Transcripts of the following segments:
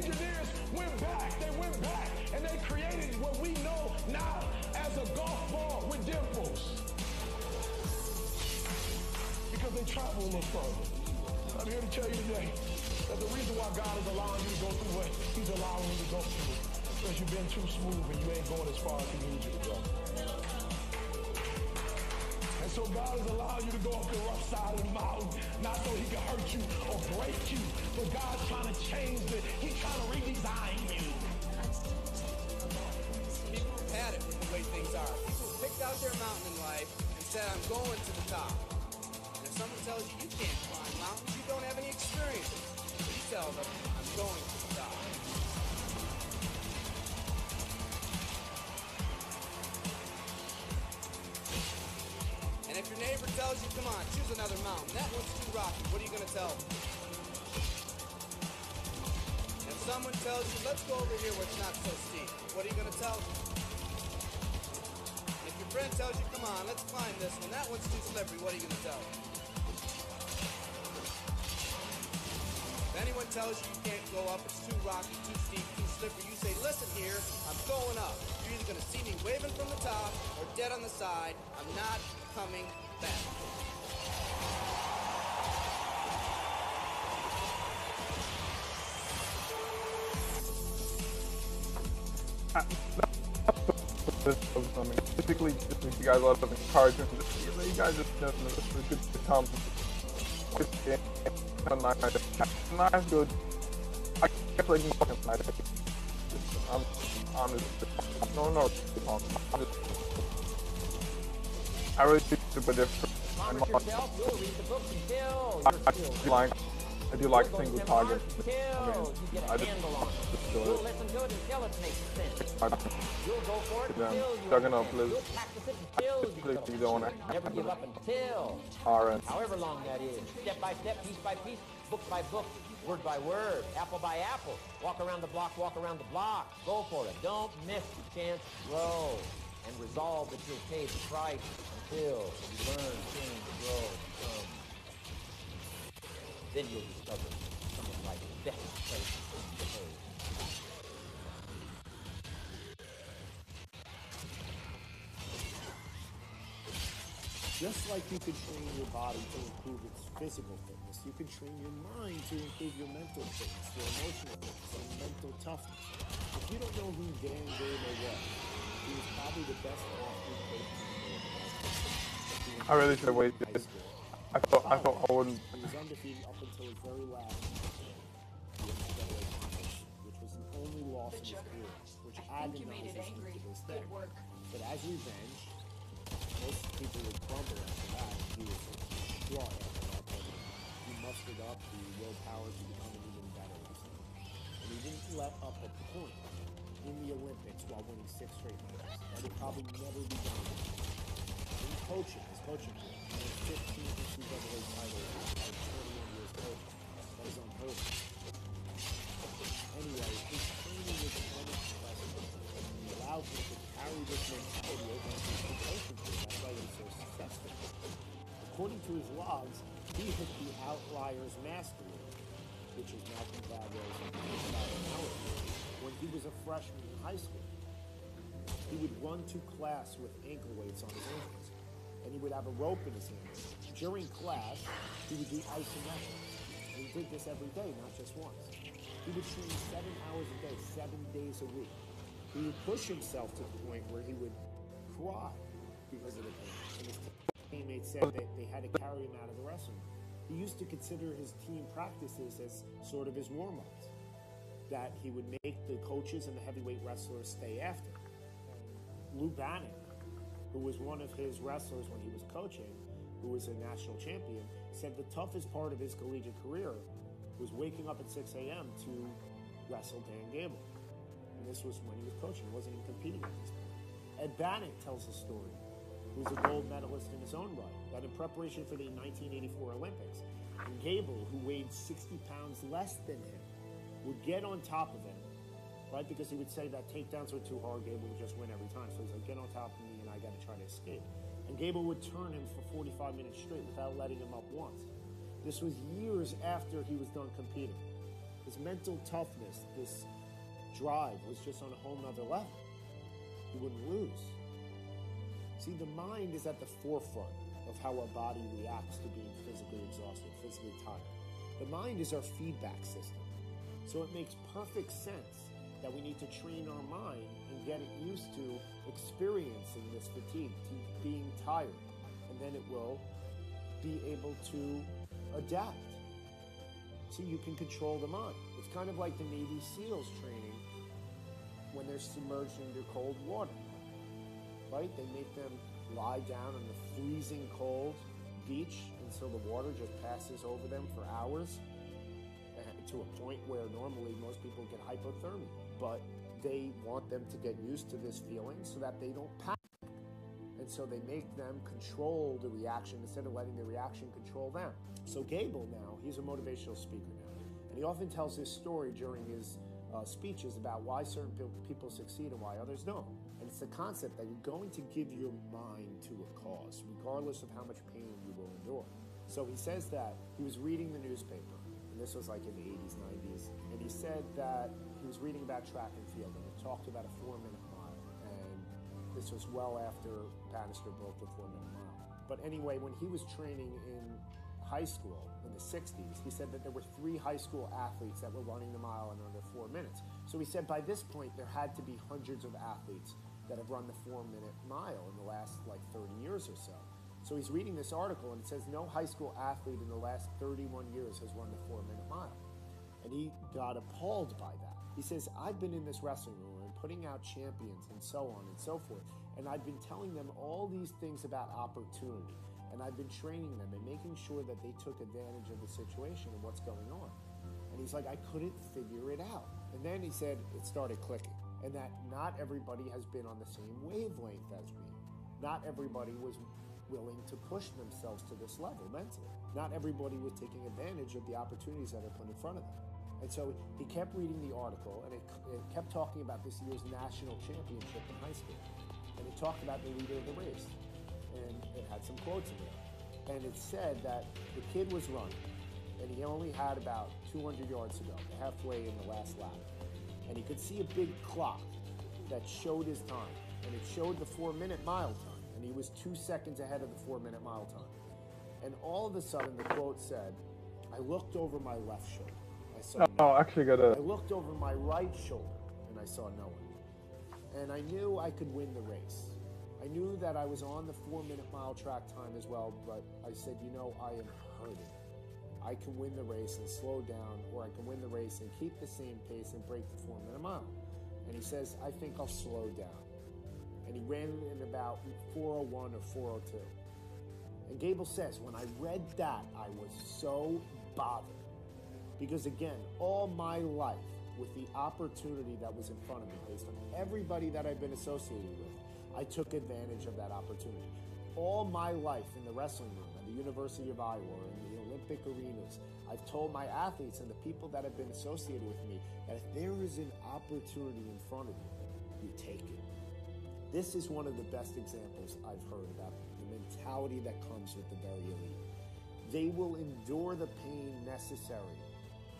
engineers went back. They went back and they created what we know now as a golf ball with dimples. Because they travel a little further. I'm here to tell you today that the reason why God is allowing you to go through what he's allowing you to go through is because you've been too smooth and you ain't going as far as he needs you to go. And so God is allowing you to go up the rough side of the mountain, not so he can hurt you or break you, but God's trying to change it. He's trying to redesign you. People have had it with the way things are. People picked out their mountain in life and said, I'm going to the top. And if someone tells you you can't climb mountains, you don't have any experience. You tell them, I'm going to the top. And if your neighbor tells you, come on, choose another mountain, that one's too rocky, what are you going to tell them? If someone tells you, let's go over here where it's not so steep, what are you going to tell them? If your friend tells you, come on, let's climb this one, that one's too slippery, what are you going to tell them? If anyone tells you you can't go up, it's too rocky, too steep, too slippery, you say, listen here, I'm going up. You're either going to see me waving from the top or dead on the side. I'm not coming back. Typically, just gives you guys a lot of encouragement. You guys just good to come. Nice, good. I guess like I'm just no. I really think it's super different. I do like single target. I just do it. Listen to it until it makes sense. You'll go for it until you'll practice it until you don't never give up until however long that is. Step by step, piece by piece, book by book, word by word, apple by apple. Walk around the block, Go for it. Don't miss the chance to grow. And resolve that you'll pay the price until you learn, change, grow, become. Then you'll discover something like the best place to go. Just like you can train your body to improve its physical fitness, you can train your mind to improve your mental fitness, your emotional fitness, and mental toughness. If you don't know who Dan Gable was, he was probably the best athlete coach in the world. I really should have waited. I thought I wouldn't. He was undefeated up until his very last which was the only loss in his career, which agonizes him to this day. But as revenge, most people would crumble after that. He was distraught after that, but he mustered up the willpower to become an even better wrestler. And he didn't let up a point in the Olympics while winning 6 straight medals. That would probably never be done again. In coaching, his coaching career, he won 15 NCAA titles at 21 years coaching. That is unheard of. Anyway, his training was unimpressive, and he allowed him to carry this mentality over into his coaching career. That's why he was so successful. According to his logs, he hit the Outliers Mastery, which is Malcolm Gladwell's when he was a freshman in high school. He would run to class with ankle weights on his ankles, and he would have a rope in his hands. During class, he would do isometrics. And he did this every day, not just once. He would train 7 hours a day, 7 days a week. He would push himself to the point where he would cry because of the pain. And his teammates said that they had to carry him out of the wrestling. He used to consider his team practices as sort of his warm-ups, that he would make the coaches and the heavyweight wrestlers stay after. Lou Bannock, who was one of his wrestlers when he was coaching, who was a national champion, said the toughest part of his collegiate career was waking up at 6 a.m. to wrestle Dan Gable. And this was when he was coaching. He wasn't even competing at this point. Ed Bannock tells a story, who's a gold medalist in his own right, that in preparation for the 1984 Olympics, Gable, who weighed 60 pounds less than him, would get on top of him, right? Because he would say that takedowns were too hard, Gable would just win every time. So he's like, get on top of me and I got to try to escape. And Gable would turn him for 45 minutes straight without letting him up once. This was years after he was done competing. His mental toughness, this drive was just on a whole nother level. He wouldn't lose. See, the mind is at the forefront of how our body reacts to being physically exhausted, physically tired. The mind is our feedback system. So it makes perfect sense that we need to train our mind and get it used to experiencing this fatigue, to being tired. And then it will be able to adapt. See, you can control the mind. It's kind of like the Navy SEALs training when they're submerged into cold water, right? They make them lie down on the freezing cold beach until the water just passes over them for hours, to a point where normally most people get hypothermia. But they want them to get used to this feeling so that they don't panic. And so they make them control the reaction instead of letting the reaction control them. So Gable now, he's a motivational speaker now. And he often tells his story during his speeches about why certain people succeed and why others don't. And it's the concept that you're going to give your mind to a cause, regardless of how much pain you will endure. So he says that he was reading the newspaper, and this was like in the 80s, 90s, and he said that he was reading about track and field, and it talked about a 4-minute mile. And this was well after Bannister broke the 4-minute mile. But anyway, when he was training in high school in the 60s, he said that there were 3 high school athletes that were running the mile in under 4 minutes. So he said by this point, there had to be hundreds of athletes that have run the 4-minute mile in the last like 30 years or so. So he's reading this article and it says no high school athlete in the last 31 years has run the 4-minute mile. And he got appalled by that. He says, I've been in this wrestling room and putting out champions and so on and so forth. And I've been telling them all these things about opportunity. And I've been training them and making sure that they took advantage of the situation and what's going on. And he's like, I couldn't figure it out. And then he said it started clicking. And that not everybody has been on the same wavelength as me. Not everybody was willing to push themselves to this level mentally. Not everybody was taking advantage of the opportunities that are put in front of them. And so he kept reading the article, and it kept talking about this year's national championship in high school. And it talked about the leader of the race. And it had some quotes in there. And it said that the kid was running, and he only had about 200 yards to go, halfway in the last lap. And he could see a big clock that showed his time, and it showed the 4-minute mile time, and he was 2 seconds ahead of the 4-minute mile time. And all of a sudden, the quote said, I looked over my left shoulder. I saw no one. I looked over my right shoulder, and I saw no one. And I knew I could win the race. I knew that I was on the 4-minute mile track time as well, but I said, you know, I am hurting. I can win the race and slow down, or I can win the race and keep the same pace and break the 4-minute mile. And he says, I think I'll slow down. And he ran in about 4:01 or 4:02. And Gable says, when I read that, I was so bothered. Because again, all my life, with the opportunity that was in front of me, based on everybody that I've been associated with, I took advantage of that opportunity. All my life in the wrestling room, at the University of Iowa, in the Olympic arenas, I've told my athletes and the people that have been associated with me that if there is an opportunity in front of you, you take it. This is one of the best examples I've heard about the mentality that comes with the very elite. They will endure the pain necessary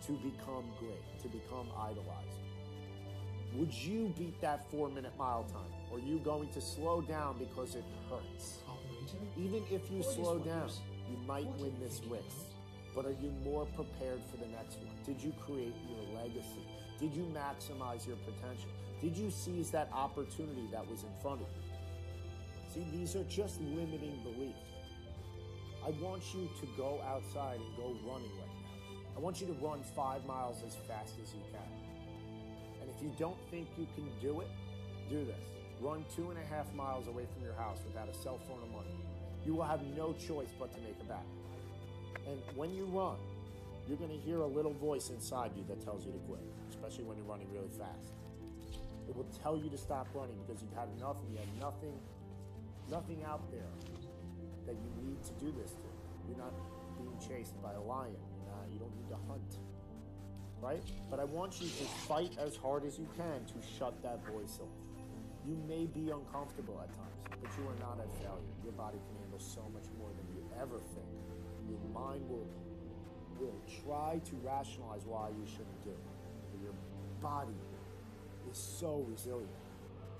to become great, to become idolized. Would you beat that 4-minute mile time? Or are you going to slow down because it hurts? Even if you slow down, you might win this race. But are you more prepared for the next one? Did you create your legacy? Did you maximize your potential? Did you seize that opportunity that was in front of you? See, these are just limiting beliefs. I want you to go outside and go running right now. I want you to run 5 miles as fast as you can. And if you don't think you can do it, do this. Run 2.5 miles away from your house without a cell phone or money. You will have no choice but to make it back. And when you run, you're going to hear a little voice inside you that tells you to quit, especially when you're running really fast. It will tell you to stop running because you've had enough and you have nothing out there that you need to do this to. You're not being chased by a lion. You don't need to hunt. Right? But I want you to fight as hard as you can to shut that voice off. You may be uncomfortable at times, but you are not at failure. Your body can handle so much more than you ever think. Your mind will will try to rationalize why you shouldn't do it. But your body is so resilient.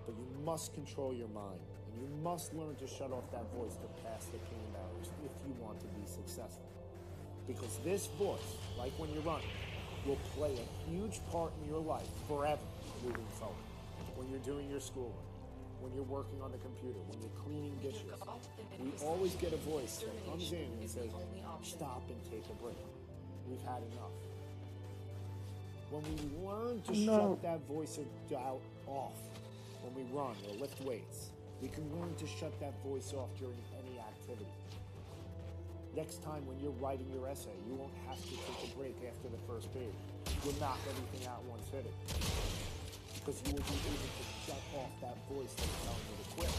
But you must control your mind, and you must learn to shut off that voice to pass the pain barriers if you want to be successful. Because this voice, like when you're running, will play a huge part in your life forever moving forward. When you're doing your schoolwork, when you're working on the computer, when you're cleaning dishes, we always get a voice that comes in and says, stop and take a break. We've had enough. When we learn to shut that voice of doubt off, when we run or lift weights, we can learn to shut that voice off during any activity. Next time when you're writing your essay, you won't have to take a break after the first page. You'll knock everything out one sitting. Because you will be able to shut off that voice that's telling you to quit.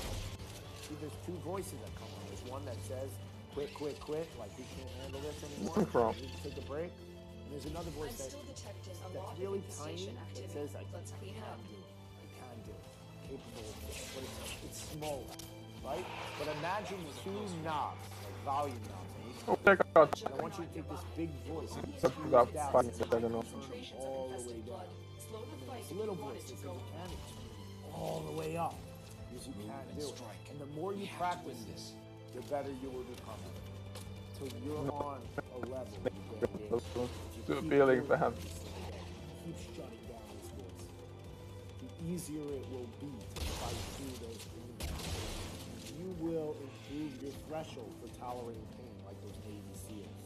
See, there's two voices that come on. There's one that says, quit, quit, quit, like you can't handle this anymore, you need to take a break. And there's another voice that's really tiny that says, I can do it, I can do it, capable of it, but it's small, right? But imagine two knobs, like volume knobs. Oh my God. And I want you to take this big voice and squeeze down and turn them all the way down. And this little voice that says you can turn all the way up, because you can't do it. And the more you practice this, the better you will become. Until you're on a level you go in. Good feeling for him. Keep shutting down this voice. The easier it will be to fight through those things. You will improve your threshold for tolerating pain like those Navy SEALs.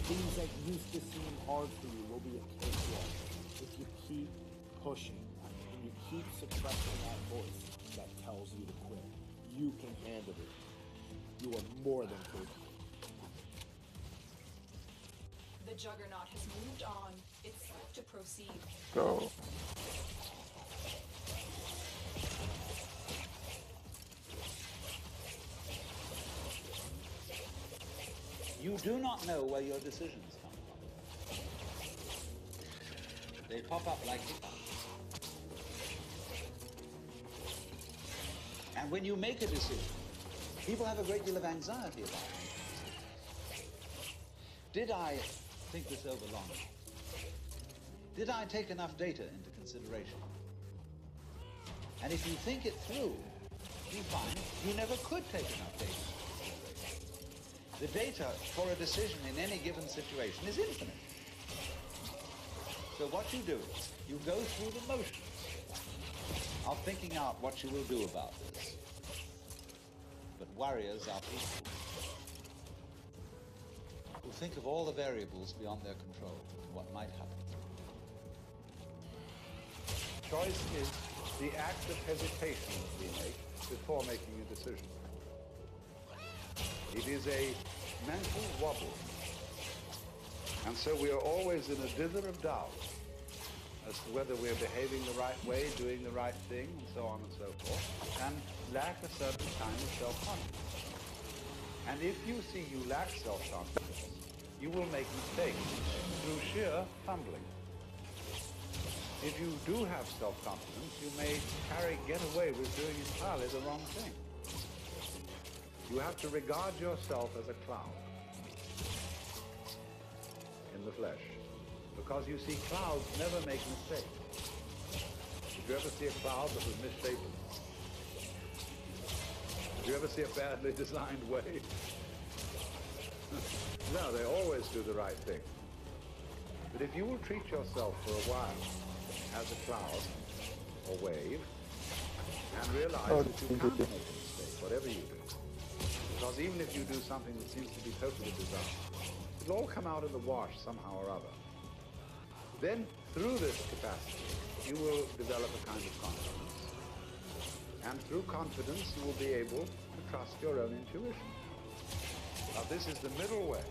Things that used to seem hard for you will be a cakewalk if you keep pushing and you keep suppressing that voice that tells you to quit. You can handle it. You are more than capable. The Juggernaut has moved on. It's set to proceed. Go. You do not know where your decisions come from. They pop up like hiccups. And when you make a decision, people have a great deal of anxiety about it. Did I think this over long? Did I take enough data into consideration? And if you think it through, you find you never could take enough data into consideration. The data for a decision in any given situation is infinite. So what you do is you go through the motions of thinking out what you will do about this. But warriors are people who think of all the variables beyond their control and what might happen. Choice is the act of hesitation that we make before making a decision. It is a mental wobble. And so we are always in a dither of doubt as to whether we're behaving the right way, doing the right thing, and so on and so forth, and lack a certain kind of self-confidence. And if you see you lack self-confidence, you will make mistakes through sheer fumbling. If you do have self-confidence, you may get away with doing entirely the wrong thing. You have to regard yourself as a cloud in the flesh, because you see, clouds never make mistakes. Did you ever see a cloud that was misshapen? Did you ever see a badly designed wave? No, they always do the right thing. But if you will treat yourself for a while as a cloud or wave and realize that you can't make a mistake, whatever you do, because even if you do something that seems to be totally disastrous, it'll all come out in the wash somehow or other. Then, through this capacity, you will develop a kind of confidence. And through confidence, you will be able to trust your own intuition. Now, this is the middle way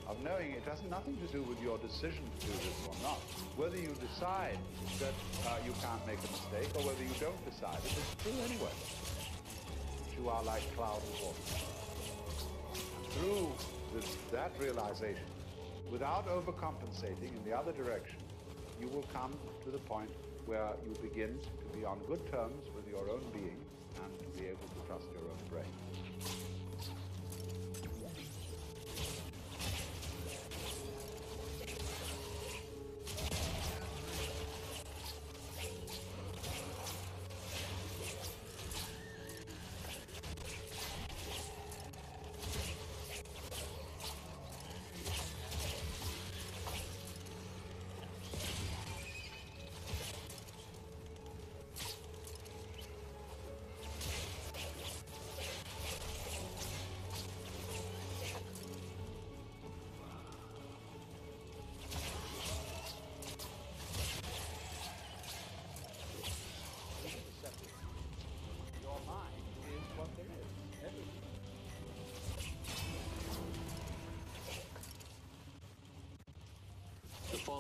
of knowing it has nothing to do with your decision to do this or not. Whether you decide that you can't make a mistake or whether you don't decide it, it's true anyway. You are like cloud and water. And through that realization, without overcompensating in the other direction, you will come to the point where you begin to be on good terms with your own being and to be able to trust your own brain.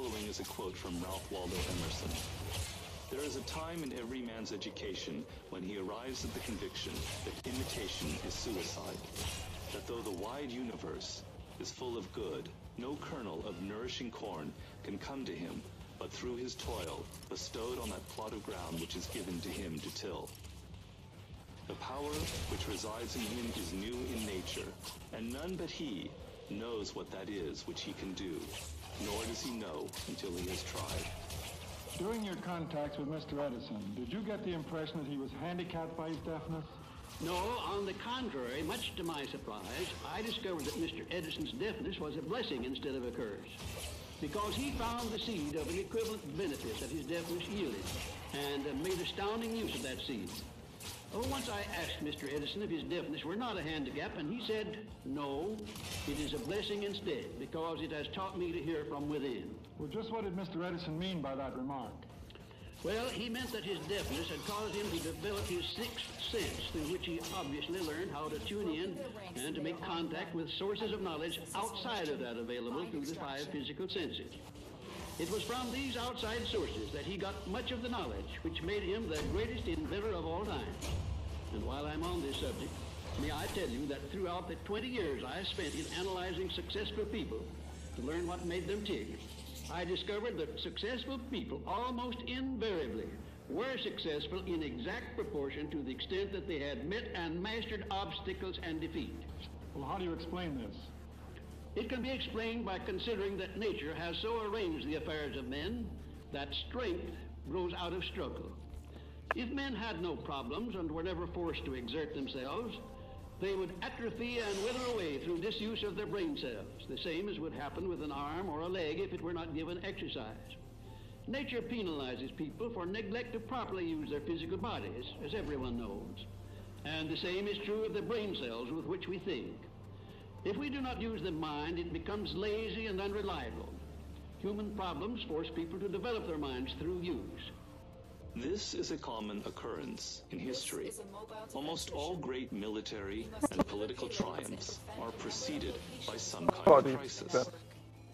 following is a quote from Ralph Waldo Emerson. There is a time in every man's education when he arrives at the conviction that imitation is suicide, that though the wide universe is full of good, no kernel of nourishing corn can come to him but through his toil bestowed on that plot of ground which is given to him to till. The power which resides in him is new in nature, and none but he knows what that is which he can do, nor does he know until he has tried. During your contacts with Mr. Edison, did you get the impression that he was handicapped by his deafness? No, on the contrary, much to my surprise, I discovered that Mr. Edison's deafness was a blessing instead of a curse, because he found the seed of an equivalent benefit that his deafness yielded, and made astounding use of that seed. Oh, once I asked Mr. Edison if his deafness were not a handicap, and he said, no, it is a blessing instead, because it has taught me to hear from within. Well, just what did Mr. Edison mean by that remark? Well, he meant that his deafness had caused him to develop his sixth sense, through which he obviously learned how to tune in and to make contact with sources of knowledge outside of that available through the five physical senses. It was from these outside sources that he got much of the knowledge which made him the greatest inventor of all time. And while I'm on this subject, may I tell you that throughout the 20 years I spent in analyzing successful people to learn what made them tick, I discovered that successful people almost invariably were successful in exact proportion to the extent that they had met and mastered obstacles and defeat. Well, how do you explain this? It can be explained by considering that nature has so arranged the affairs of men that strength grows out of struggle. If men had no problems and were never forced to exert themselves, they would atrophy and wither away through disuse of their brain cells, the same as would happen with an arm or a leg if it were not given exercise. Nature penalizes people for neglect to properly use their physical bodies, as everyone knows. And the same is true of the brain cells with which we think. If we do not use the mind, it becomes lazy and unreliable. Human problems force people to develop their minds through use. This is a common occurrence in history. Almost all great military and political triumphs are preceded by some kind of crisis.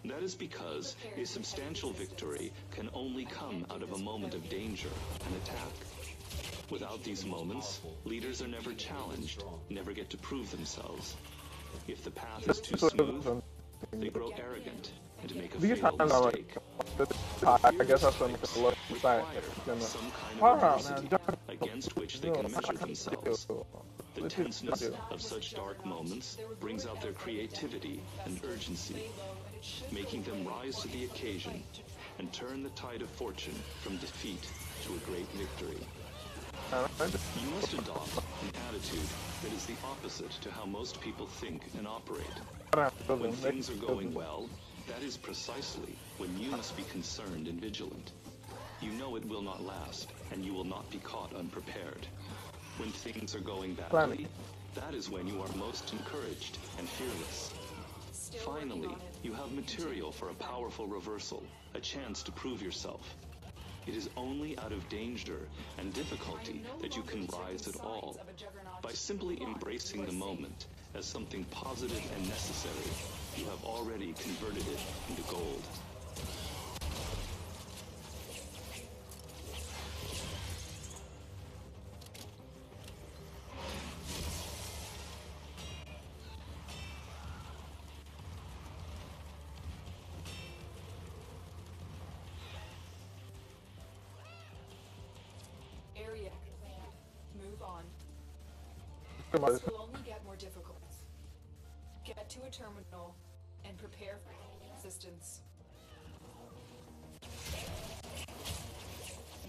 That is because a substantial victory can only come out of a moment of danger and attack. Without these moments, leaders are never challenged, never get to prove themselves. If the path is too smooth, they grow arrogant and make a fatal mistake. I guess that's some Require some kind of adversity against which they can measure themselves. The tenseness of such dark moments brings out their creativity and urgency, making them rise to the occasion and turn the tide of fortune from defeat to a great victory. You must adopt an attitude that is the opposite to how most people think and operate. When things are going well, that is precisely when you must be concerned and vigilant. You know it will not last, and you will not be caught unprepared. When things are going badly, that is when you are most encouraged and fearless. Finally, you have material for a powerful reversal, a chance to prove yourself. It is only out of danger and difficulty that you can rise at all. By simply embracing the moment as something positive and necessary, you have already converted it into gold. Area. Move on. This will only get more difficult. Get to a terminal and prepare for resistance.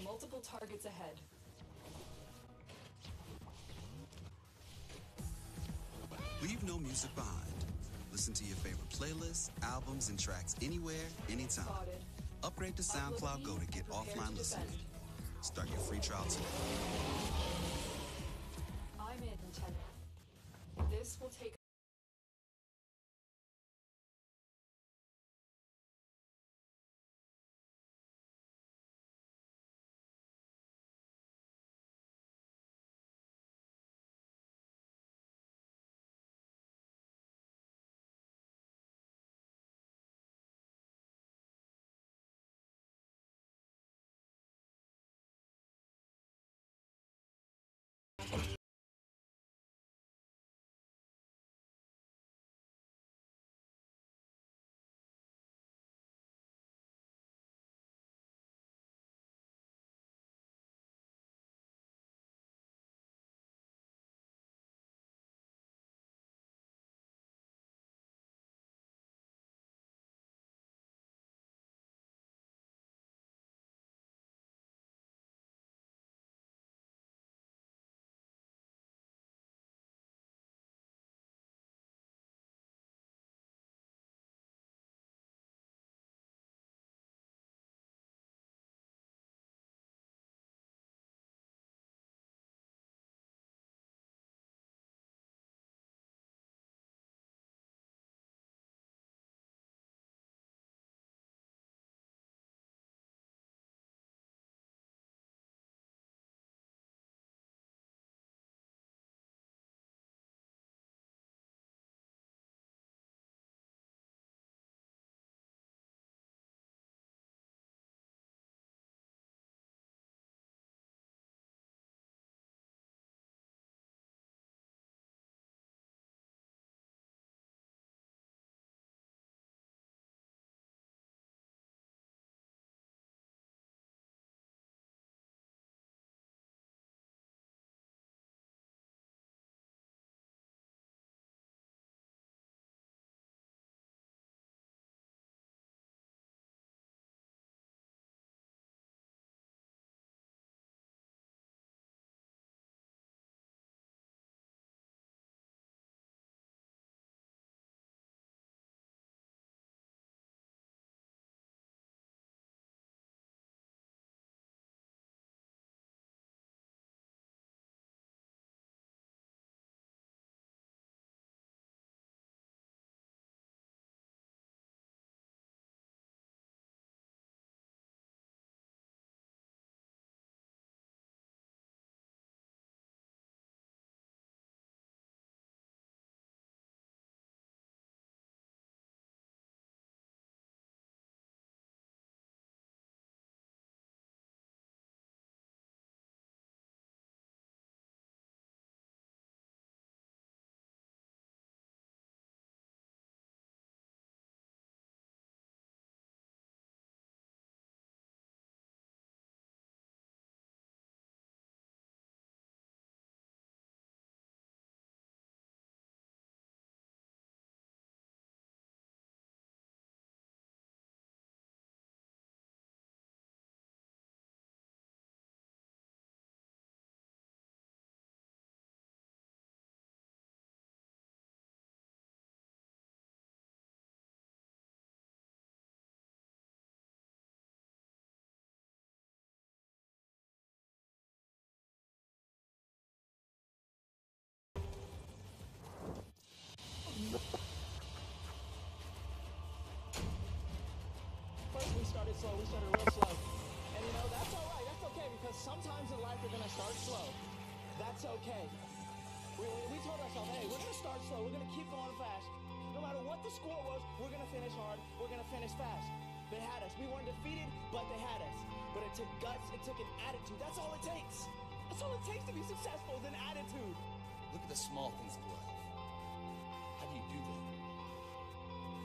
Multiple targets ahead. Leave no music behind. Listen to your favorite playlists, albums, and tracks anywhere, anytime. Spotted. Upgrade to SoundCloud Go to get offline listening. Start your free trial today. I'm in 10. This will take We started slow, we started real slow. And you know, that's all right, that's okay, because sometimes in life you're gonna start slow. That's okay. We told ourselves, hey, we're gonna start slow, we're gonna keep going fast. No matter what the score was, we're gonna finish hard, we're gonna finish fast. They had us. We weren't defeated, but they had us. But it took guts, it took an attitude. That's all it takes. That's all it takes to be successful, is an attitude. Look at the small things of life. How do you do that?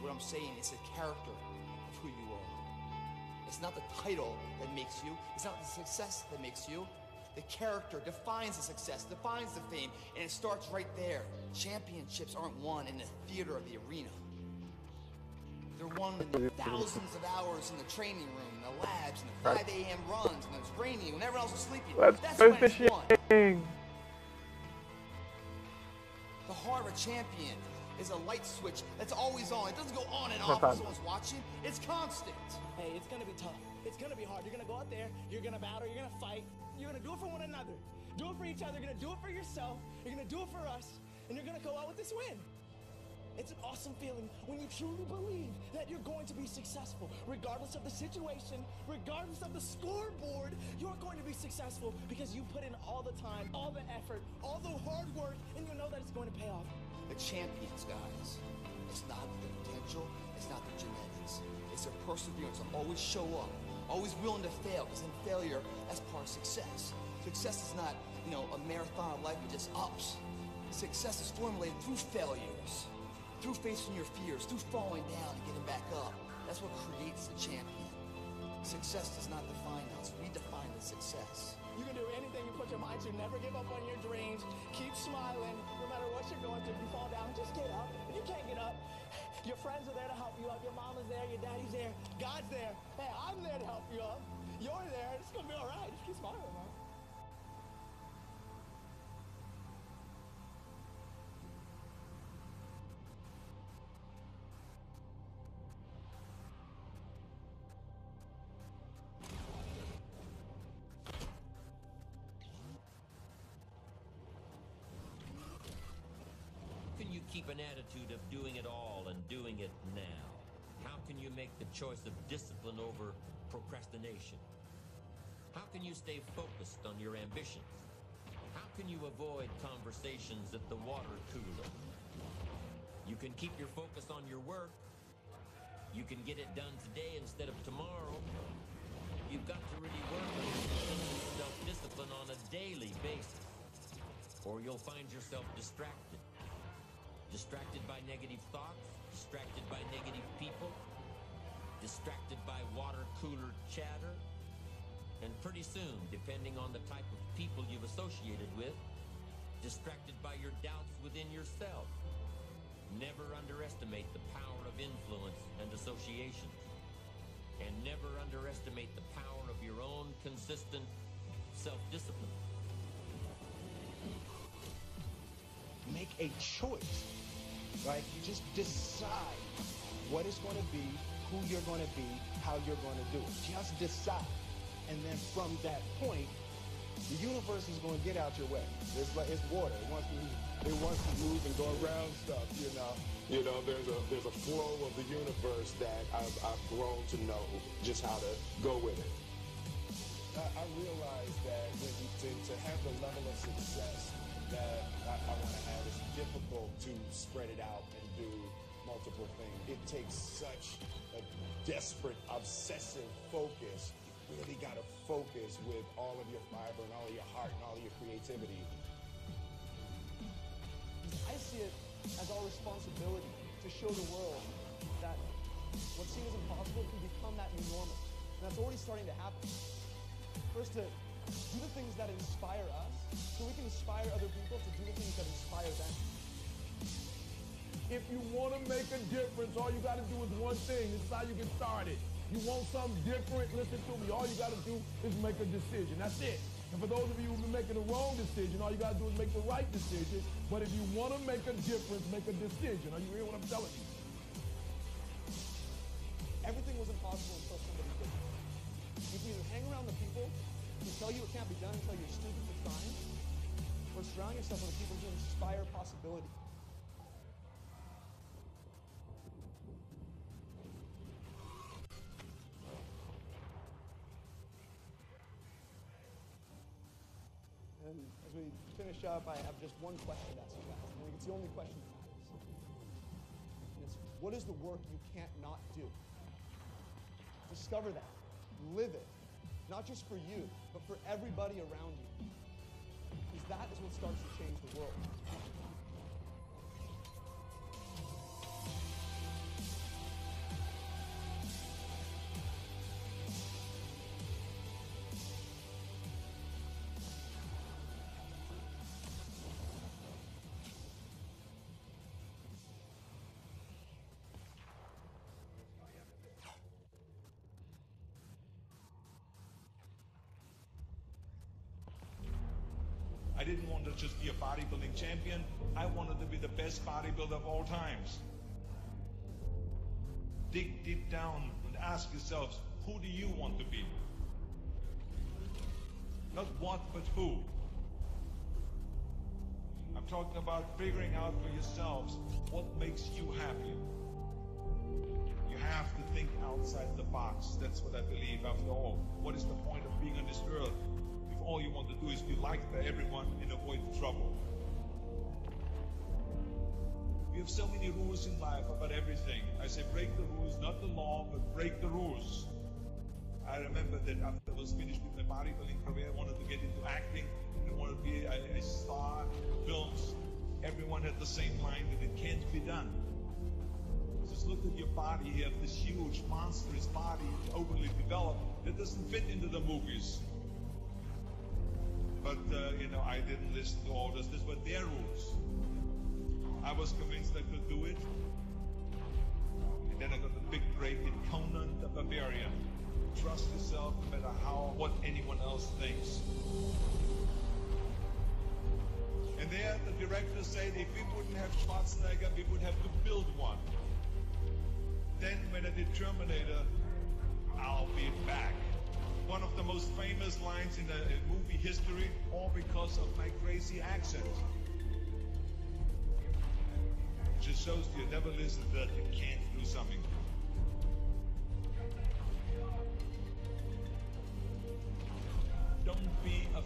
What I'm saying is the character of who you are. It's not the title that makes you. It's not the success that makes you. The character defines the success, defines the fame, and it starts right there. Championships aren't won in the theater or the arena. They're won in thousands of hours in the training room, in the labs, in the 5 a.m. runs, and it's raining when everyone else is sleeping. That's when it's won. The heart of a champion is a light switch that's always on. It doesn't go on and off when someone's watching. It's constant. Hey, it's gonna be tough. It's gonna be hard. You're gonna go out there, you're gonna battle, you're gonna fight. You're gonna do it for one another. Do it for each other. You're gonna do it for yourself. You're gonna do it for us. And you're gonna go out with this win. It's an awesome feeling when you truly believe that you're going to be successful. Regardless of the situation, regardless of the scoreboard, you're going to be successful because you put in all the time, all the effort, all the hard work, and you know that it's going to pay off. The champions, guys, it's not the potential, it's not the genetics. It's their perseverance to always show up, Always willing to fail, because in failure, that's part of success. Success is not, a marathon of life with just ups. Success is formulated through failures, through facing your fears, through falling down and getting back up. That's what creates the champion. Success does not define us. We define the success. You can do anything you put your mind to. Never give up on your dreams. Keep smiling. No matter what you're going through, if you fall down, just get up. If you can't get up, your friends are there to help you up. Your mama's there. Your daddy's there. God's there. Hey, I'm there to help you up. You're there. It's going to be all right. Just keep smiling, man. Keep an attitude of doing it all and doing it now? How can you make the choice of discipline over procrastination? How can you stay focused on your ambitions? How can you avoid conversations at the water cooler? You can keep your focus on your work. You can get it done today instead of tomorrow. You've got to really work on self-discipline on a daily basis, or you'll find yourself distracted. Distracted by negative thoughts, distracted by negative people, distracted by water cooler chatter, and pretty soon, depending on the type of people you've associated with, distracted by your doubts within yourself. Never underestimate the power of influence and associations, and never underestimate the power of your own consistent self-discipline. Make a choice, right? You just decide what it's going to be, who you're going to be, how you're going to do it. Just decide. And then from that point, the universe is going to get out your way. It's water. It wants to move and go around stuff, you know. You know, there's a flow of the universe that I've grown to know just how to go with it. I realize that to have the level of success that I want to have, it's difficult to spread it out and do multiple things. It takes such a desperate, obsessive focus. You really got to focus with all of your fiber and all of your heart and all of your creativity. I see it as our responsibility to show the world that what seems impossible can become that new normal. And that's already starting to happen. First, to do the things that inspire us, so we can inspire other people to do the things that inspire them. If you want to make a difference, all you got to do is one thing. This is how you get started. You want something different, listen to me. All you got to do is make a decision. That's it. And for those of you who've been making the wrong decision, all you got to do is make the right decision. But if you want to make a difference, make a decision. Are you hearing what I'm telling you? Everything was impossible until somebody did it. You can either hang around the people who tell you it can't be done until you're stupid for trying, or surround yourself with the people who inspire possibility. And as we finish up, I have just one question to ask you guys. I think it's the only question that matters. And it's, what is the work you can't not do? Discover that. Live it. Not just for you, but for everybody around you. Because that is what starts to change the world. I didn't want to just be a bodybuilding champion. I wanted to be the best bodybuilder of all times. Dig deep down and ask yourselves, who do you want to be? Not what, but who. I'm talking about figuring out for yourselves what makes you happy. You have to think outside the box. That's what I believe. After all, what is the point of being on this earth if all you want to do is be liked by everyone and avoid trouble? We have so many rules in life about everything. I say break the rules, not the law, but break the rules. I remember that after I was finished with my bodybuilding career, I wanted to get into acting. I wanted to be a star in films. Everyone had the same line that it can't be done. Just look at your body. You have this huge, monstrous body, overly developed, that doesn't fit into the movies. But, I didn't listen to orders. These were their rules. I was convinced I could do it. And then I got the big break in Conan the Barbarian. Trust yourself no matter what anyone else thinks. And there the director said if we wouldn't have Schwarzenegger, we would have to build one. Then when I did Terminator, I'll be back. One of the most famous lines in the movie history, all because of my crazy accent. Just shows you never listen that you can't do something. Don't be a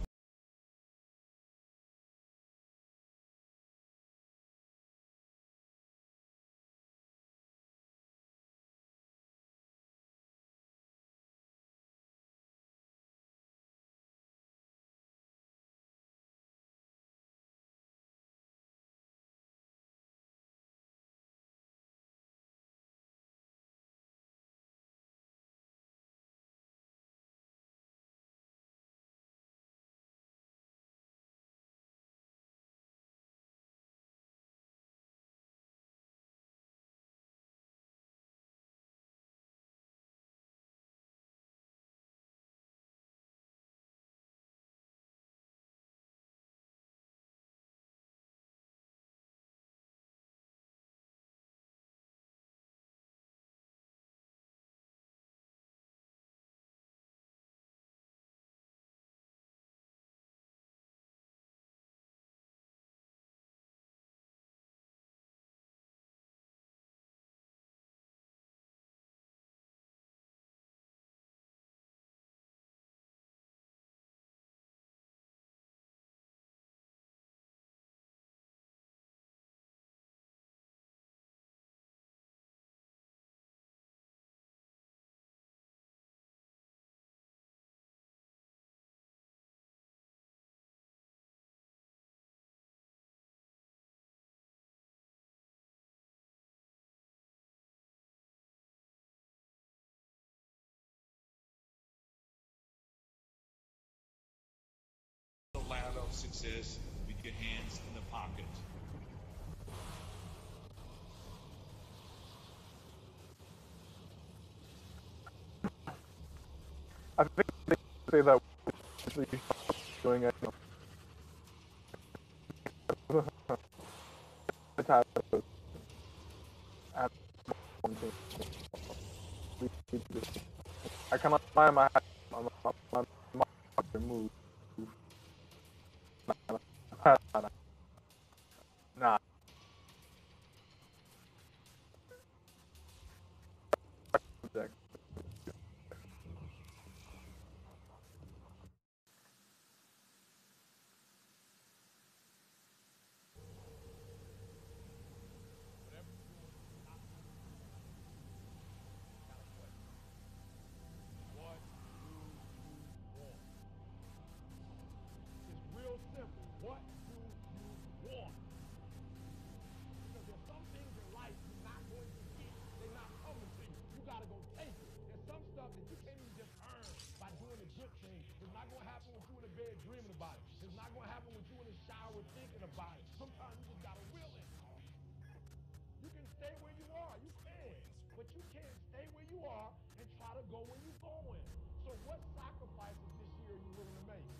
ladder of success with your hands in the pocket. I think they say that actually doing it. I cannot find my move. Nah. Real simple. What do you want? Because there's some things in life you're not going to get. They're not coming to you. You got to go take it. There's some stuff that you can't even just earn by doing a good thing. It's not going to happen with you in the bed dreaming about it. It's not going to happen with you in the shower thinking about it. Sometimes you just got to will it. You can stay where you are. You can. But you can't stay where you are and try to go where you're going. So what sacrifices this year are you willing to make?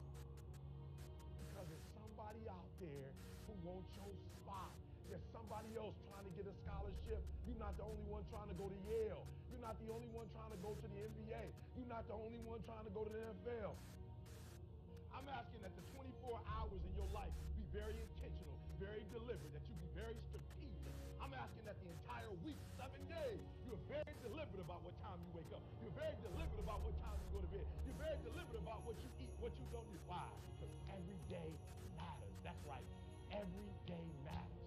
Because there's somebody out there who wants your spot. There's somebody else trying to get a scholarship. You're not the only one trying to go to Yale. You're not the only one trying to go to the NBA. You're not the only one trying to go to the NFL. I'm asking that the 24 hours in your life be very intentional, very deliberate, that you be very strategic. I'm asking that the entire week, 7 days, you're very deliberate about what time you wake up. You're very deliberate about what time you go to bed. You're very deliberate about what you eat, what you don't eat. Why? Because every day matters. That's right. Every day matters.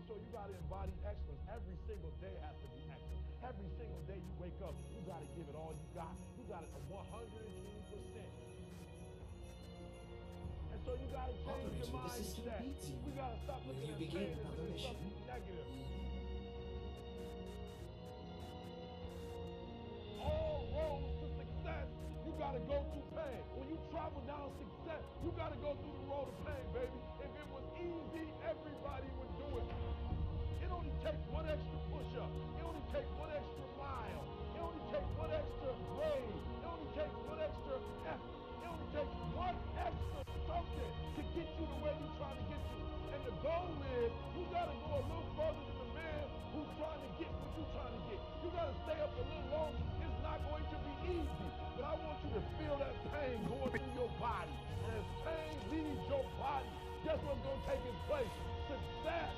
And so you got to embody excellence. Every single day has to be excellent. Every single day you wake up, you got to give it all you got. You got it 120%. And so you gotta change your mindset. We gotta stop looking at pain as something negative. All roads to success, you gotta go through pain. When you travel down success, you gotta go through the road of pain, baby. If it was easy, everybody would do it. It only takes one extra push-up. It only takes one extra mile. It only takes one extra grade. It only takes one extra effort. It only takes one extra something to get you to where you're trying to get to. And the goal is you gotta go a little further than the man who's trying to get what you're trying to get. You gotta stay up a little longer. It's not going to be easy, but I want you to feel that pain going through your body. And as pain leaves your body, guess what's gonna take its place? Success.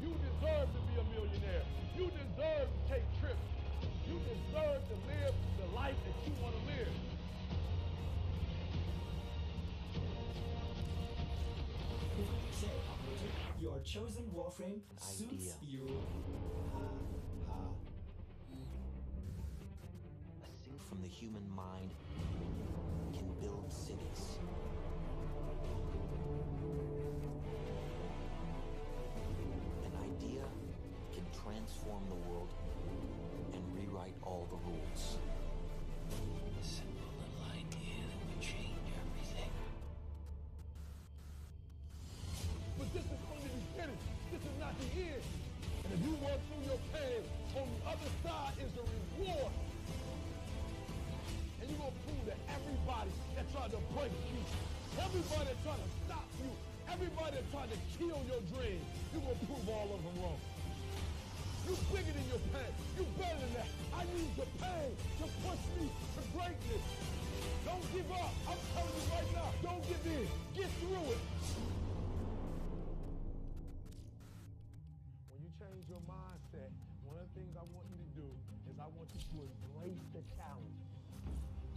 You deserve to be a millionaire. You deserve to take trips. You deserve to live the life that you want to live. Your chosen warframe suits you. A thing from the human mind can build cities. An idea can transform the world and rewrite all the rules. A simple little idea that would change everything. But this is only the beginning. This is not the end. And if you work through your pain, on the other side is the reward. And you're going to prove that everybody that tried to break you, everybody that tried to stop you, everybody that tried to kill your dreams, you're going to prove all of them wrong. You're bigger than your pain. You're better than that. I use the pain to push me to greatness. Don't give up. I'm telling you right now, don't give in. Get through it. When you change your mindset, one of the things I want you to do is I want you to embrace the challenge.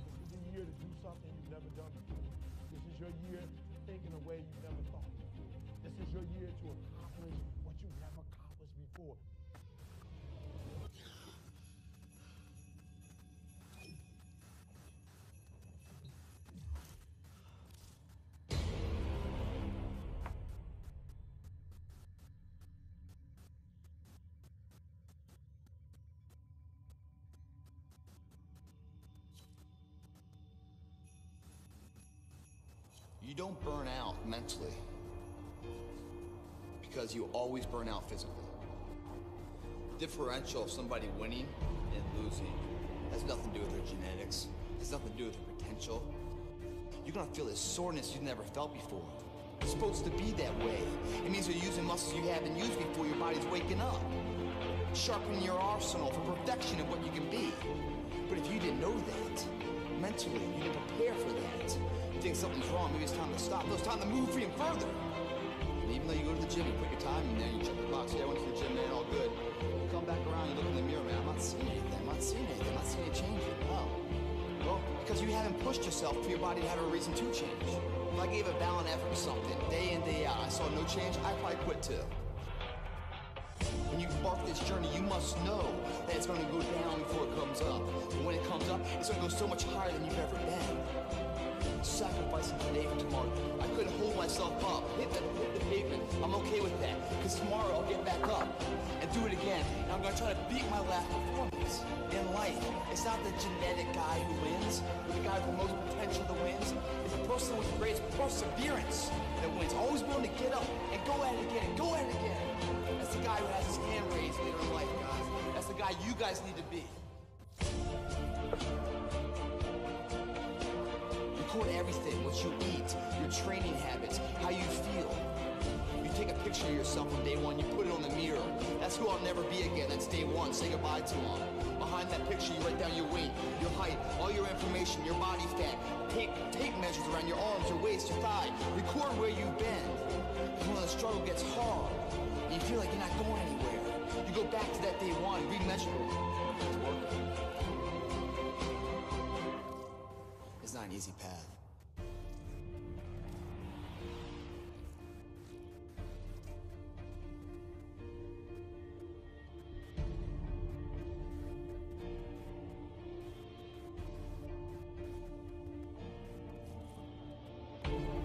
This is a year to do something you've never done before. This is your year to think in a way you've never thought before. This is your year to accomplish what you've never accomplished before. You don't burn out mentally because you always burn out physically. The differential of somebody winning and losing has nothing to do with their genetics, has nothing to do with their potential. You're gonna feel this soreness you've never felt before. It's supposed to be that way. It means you're using muscles you haven't used before, your body's waking up. Sharpening your arsenal for perfection of what you can be. But if you didn't know that, mentally, you didn't prepare for that. You think something's wrong, maybe it's time to stop. No, it's time to move even further. And even though you go to the gym, you put your time in there, you check the box, yeah, I went to the gym, man, all good. You come back around, you look in the mirror, man, I'm not seeing anything, I'm not seeing anything, I'm not seeing any change. No. Well, because you haven't pushed yourself for your body to have a reason to change. If I gave a valiant effort to something, day in, day out, I saw no change, I'd probably quit too. When you embark this journey, you must know that it's going to go down before it comes up. And when it comes up, it's going to go so much higher than you've ever been. Sacrificing today for tomorrow. I couldn't hold myself up. Hit the pavement. I'm okay with that. Because tomorrow I'll get back up and do it again. And I'm going to try to beat my last performance in life. It's not the genetic guy who wins, or the guy with the most potential that wins. It's the person with the greatest perseverance that wins. Always willing to get up and go at it again, go at it again. That's the guy who has his hand raised later in life, guys. That's the guy you guys need to be. Record everything, what you eat, your training habits, how you feel. You take a picture of yourself on day one, you put it on the mirror. That's who I'll never be again. That's day one. Say goodbye to him. Behind that picture, you write down your weight, your height, all your information, your body fat. Tape measures around your arms, your waist, your thigh. Record where you've been. And when the struggle gets hard, and you feel like you're not going anywhere, you go back to that day one, remeasure it. It's working. It's not an easy path.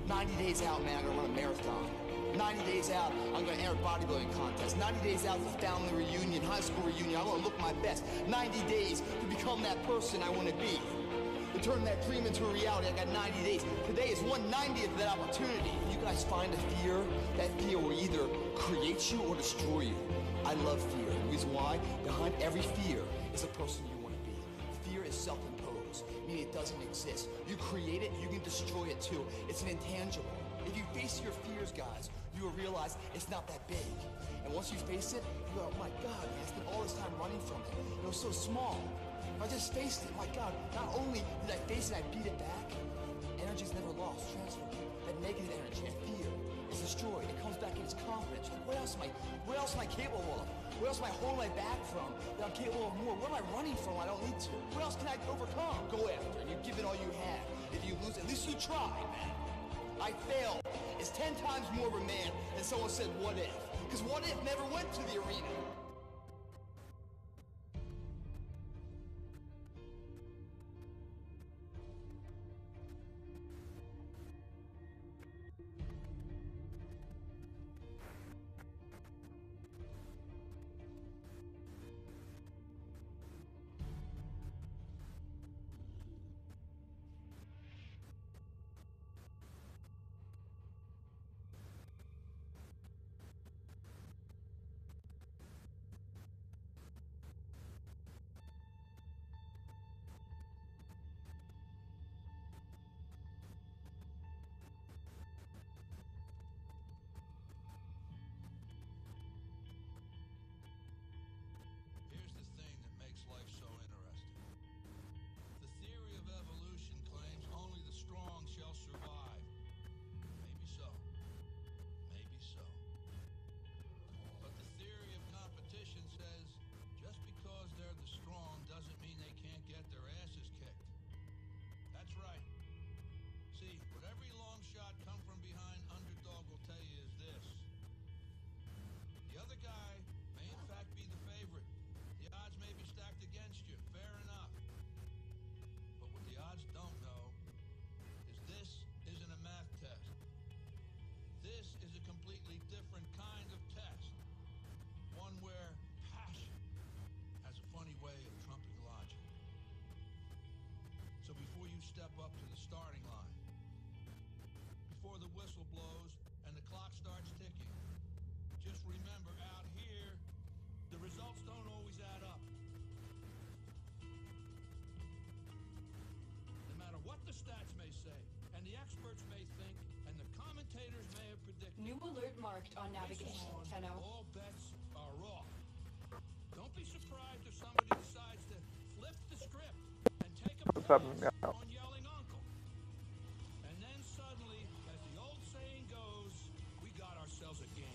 90 days out, man, I'm gonna run a marathon. 90 days out, I'm gonna enter a bodybuilding contest. 90 days out, the family reunion, high school reunion, I'm gonna look my best. 90 days to become that person I wanna be. To turn that dream into a reality, I got 90 days. Today is 1/90th of that opportunity. You guys find a fear, that fear will either create you or destroy you. I love fear. The reason why? Behind every fear is a person you want to be. Fear is self-imposed, meaning it doesn't exist. You create it, you can destroy it too. It's an intangible. If you face your fears, guys, you will realize it's not that big. And once you face it, you go, oh my God, man, I spent all this time running from it. It was so small. If I just faced it, my God, not only did I face it, I beat it back. Energy's never lost, transferred. That negative energy, that fear, is destroyed. It comes back in its confidence. Like, what else am I capable of? What else am I holding my back from that I'm capable of more? What am I running from I don't need to? What else can I overcome? Go after it. You give it all you have. If you lose, at least you tried, man. I failed. It's 10 times more of a man than someone said, what if? Because what if never went to the arena. Here's the thing that makes life so interesting. The theory of evolution claims only the strong shall survive. Maybe so. Maybe so. But the theory of competition says just because they're the strong doesn't mean they can't get their asses kicked. That's right. See, what every long shot come from behind underdog will tell you is this. The other guy may in fact be the favorite. The odds may be stacked against you, fair enough. But what the odds don't know is this isn't a math test. This is a completely different kind of test. One where passion has a funny way of trumping logic. So before you step up to the starting line, before the whistle blows and the clock starts ticking, just remember out here, the results don't always add up. No matter what the stats may say, and the experts may think, and the commentators may have predicted. New alert marked on navigation, Tenno. All bets are off. Don't be surprised if somebody decides to flip the script and take a pass on yelling uncle. And then suddenly, as the old saying goes, we got ourselves a game.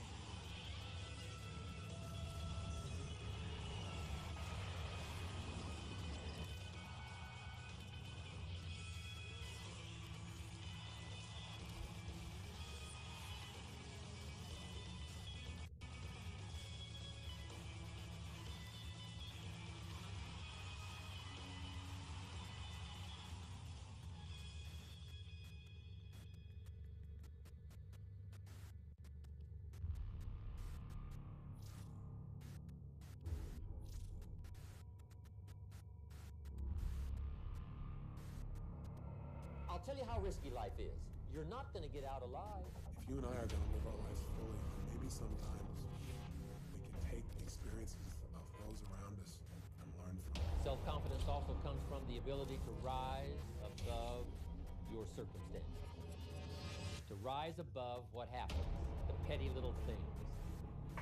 I'll tell you how risky life is. You're not going to get out alive. If you and I are going to live our lives fully, maybe sometimes we can take the experiences of those around us and learn from them. Self-confidence also comes from the ability to rise above your circumstances. To rise above what happens, the petty little things,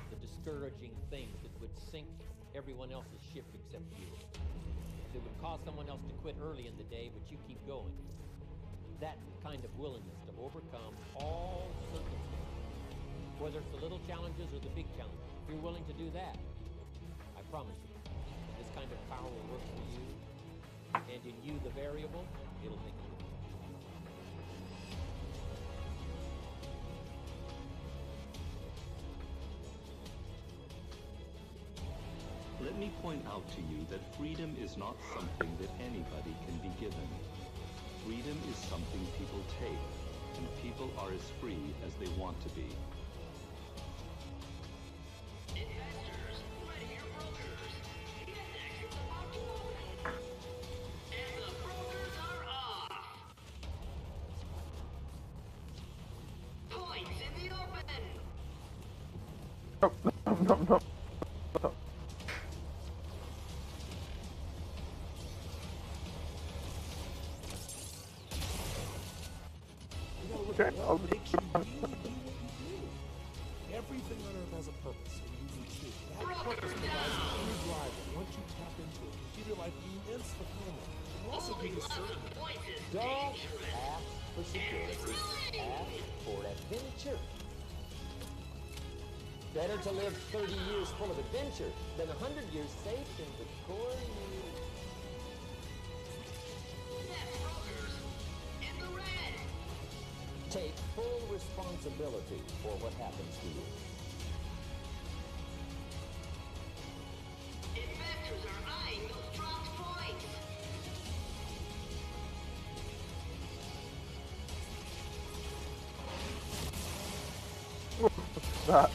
the discouraging things that would sink everyone else's ship except yours. That would cause someone else to quit early in the day, but you keep going. That kind of willingness to overcome all circumstances, whether it's the little challenges or the big challenges. If you're willing to do that, I promise you, this kind of power will work for you, and in you, the variable, it'll make a difference. Let me point out to you that freedom is not something that anybody can be given. Freedom is something people take, and people are as free as they want to be. Investors, ready your brokers. Index is about to open. And the brokers are off. Points in the open. No. Okay, I'll do Everything on earth has a purpose, and you do too. That purpose provides an inner drive, and once you tap into it, you give your life immense fulfillment. It also gives you certainty. Don't ask for security. Ask for adventure. Better to live 30 years full of adventure than 100 years safe in the core. Take full responsibility for what happens to you. Investors are eyeing those dropped points. that.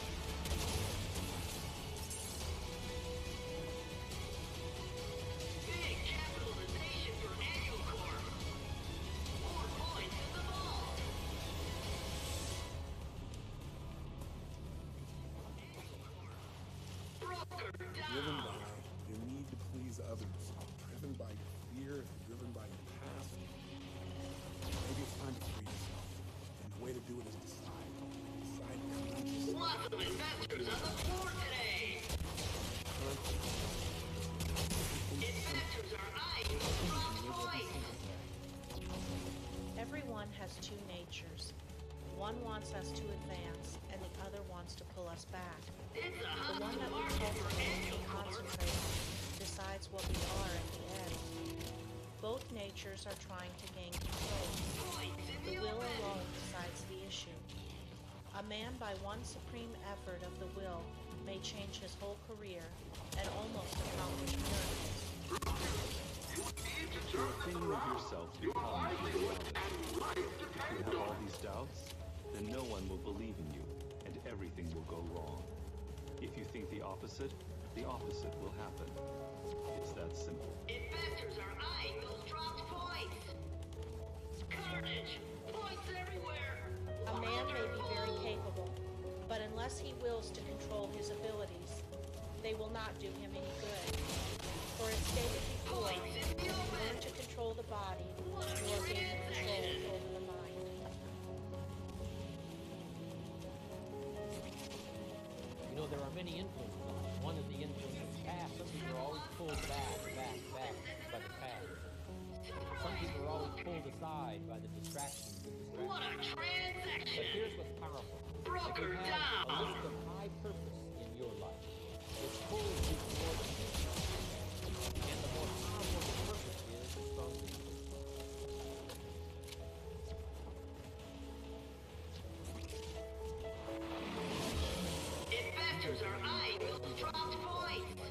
Big capitalization for Annual Corp. 4 points in the ball. Broker Driven down. by your need to please others, driven by your fear, driven by your past. Maybe it's time to free yourself. And the way to do it is decide. Decide consciously. Lots of investors on the floor today. Investors are eyeing those dropped points. Everyone has two natures. One wants us to advance, and the other wants to pull us back. It's a The one that we cultivate and concentrate on decides what we are at the end. Both natures are trying to gain control. The will alone decides the issue. A man by one supreme effort of the will may change his whole career and almost accomplish miracles. Your opinion of yourself becomes your reality. If you have all these doubts, then no one will believe in you, and everything will go wrong. If you think the opposite will happen. It's that simple. Investors are eyeing those dropped points. Carnage! Points everywhere! A man may be very capable, but unless he wills to control his abilities, they will not do him any good. For as stated before, when you learn to control the body, you are gaining control over the mind. You know, there are many influences on us. One is the influence of the past. Some people are always pulled back by the past. Some people are always pulled aside by the distractions. What a transaction! But here's what's powerful. Broker If you have a down! list of high purpose in your life, which pulls you towards it. And the more powerful the purpose is, the stronger the purpose. Investors are eyeing those dropped points.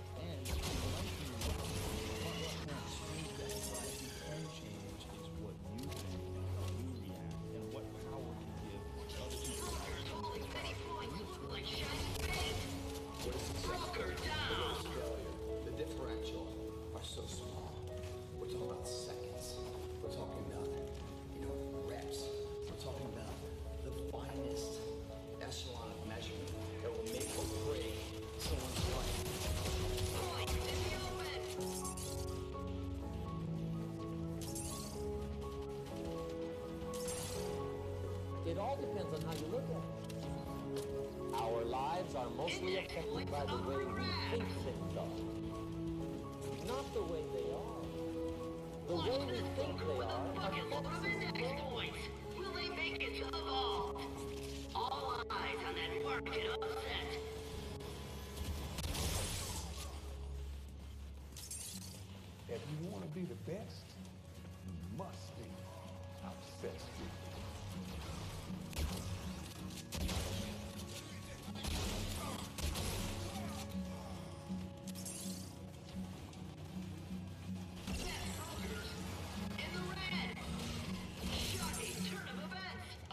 Broker down! The differential are so small. We're talking about seconds. We're talking about, reps. We're talking about the finest echelon of measurement that will make or break someone's life. Points in the open! It all depends on how you look at it. Our lives are mostly affected by the way we think things are, not the way they are. The way we think they are Bucket full of index points. Will they make it to the vault? All eyes on that market upset. If you want to be the best, you must be obsessed with it. In the red! Shocking turn of events! A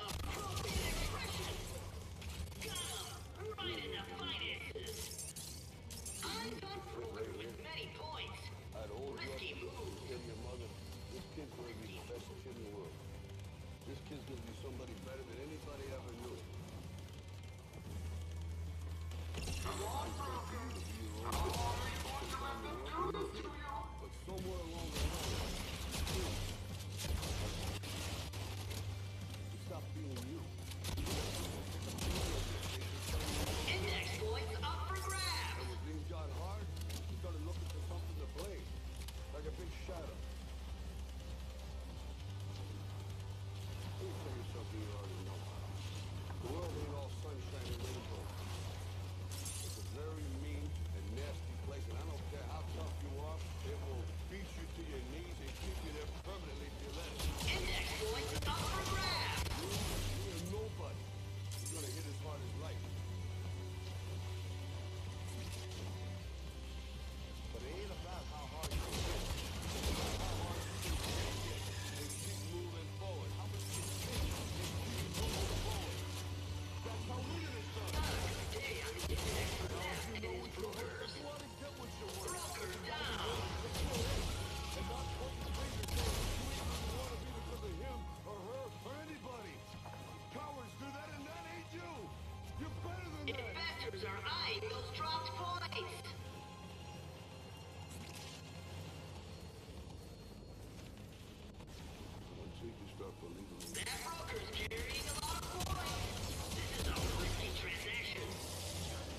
That broker's carrying a lot of points. This is a risky transaction.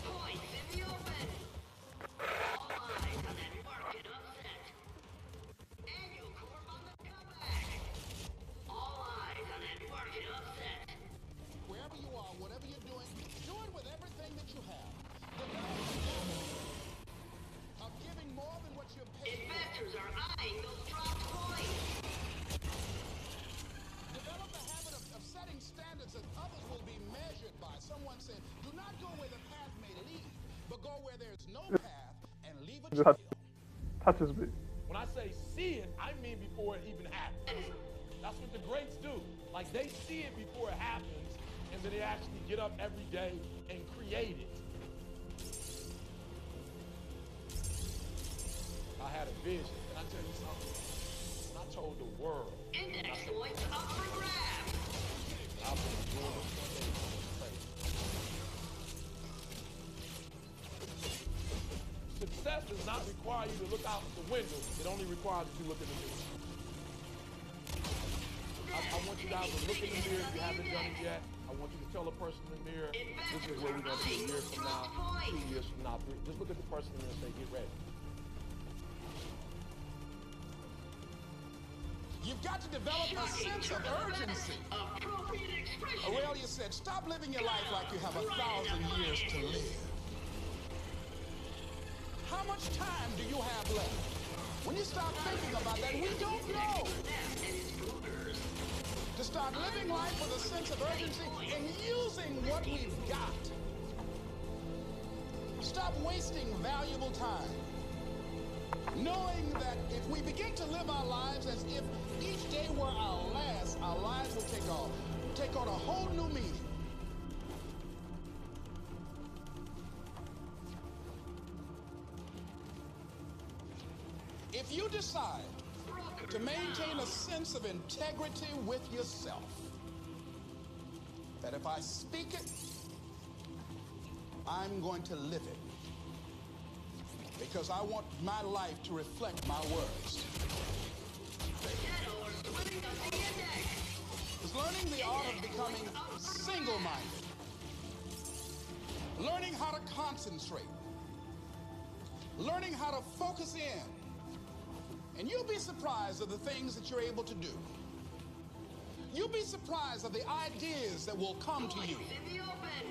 Points in the open. All eyes on that market upset. Annual Corp on the comeback. All eyes on that market upset. Wherever you are, whatever you're doing, do it with everything that you have. Of giving more than what you're paid. Investors are eyeing those dropped points. Develop a habit of setting standards that others will be measured by. Someone said, do not go where the path may lead, but go where there's no path and leave a trail. Touches me. When I say see it, I mean before it even happens. That's what the greats do. Like, they see it before it happens, and then they actually get up every day and create it. I had a vision, and I tell you something. I told the world. Index points up for grabs. I've been doing this for days. Success does not require you to look out the window. It only requires you to look in the mirror. I want you guys to look in the mirror if you haven't done it yet. I want you to tell the person in the mirror, this is where we're going to be a year from now, 2 years from now, 3. Just look at the person in the mirror and say, get ready. You've got to develop a sense of urgency. Aurelia said, stop living your life like you have 1,000 years to live. How much time do you have left? When you start thinking about that, we don't know. To start living life with a sense of urgency and using what we've got. Stop wasting valuable time. Knowing that if we begin to live our lives as if each day were our last, our lives will take on a whole new meaning. If you decide to maintain a sense of integrity with yourself, that if I speak it, I'm going to live it. Because I want my life to reflect my words. It's learning the art of becoming single-minded. Learning how to concentrate. Learning how to focus in. And you'll be surprised of the things that you're able to do. You'll be surprised of the ideas that will come to you.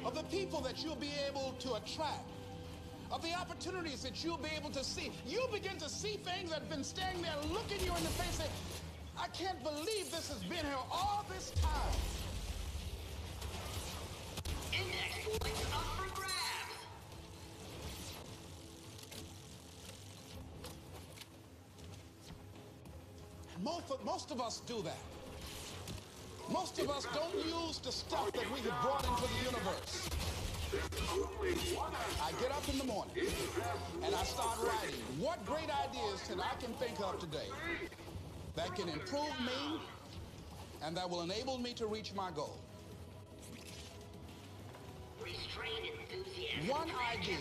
Of the people that you'll be able to attract. Of the opportunities that you'll be able to see. You'll begin to see things that have been standing there looking you in the face and say, I can't believe this has been here all this time. Index points up for grabs. Most of us do that. Most of us don't use the stuff that we have brought into the universe. I get up in the morning and I start writing what great ideas that I can think of today that can improve me and that will enable me to reach my goal. One idea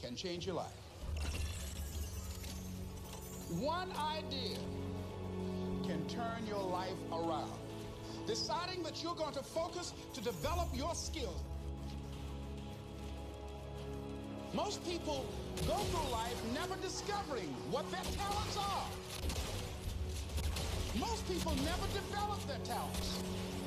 can change your life. One idea can turn your life around. Deciding that you're going to focus to develop your skills. Most people go through life never discovering what their talents are. Most people never develop their talents.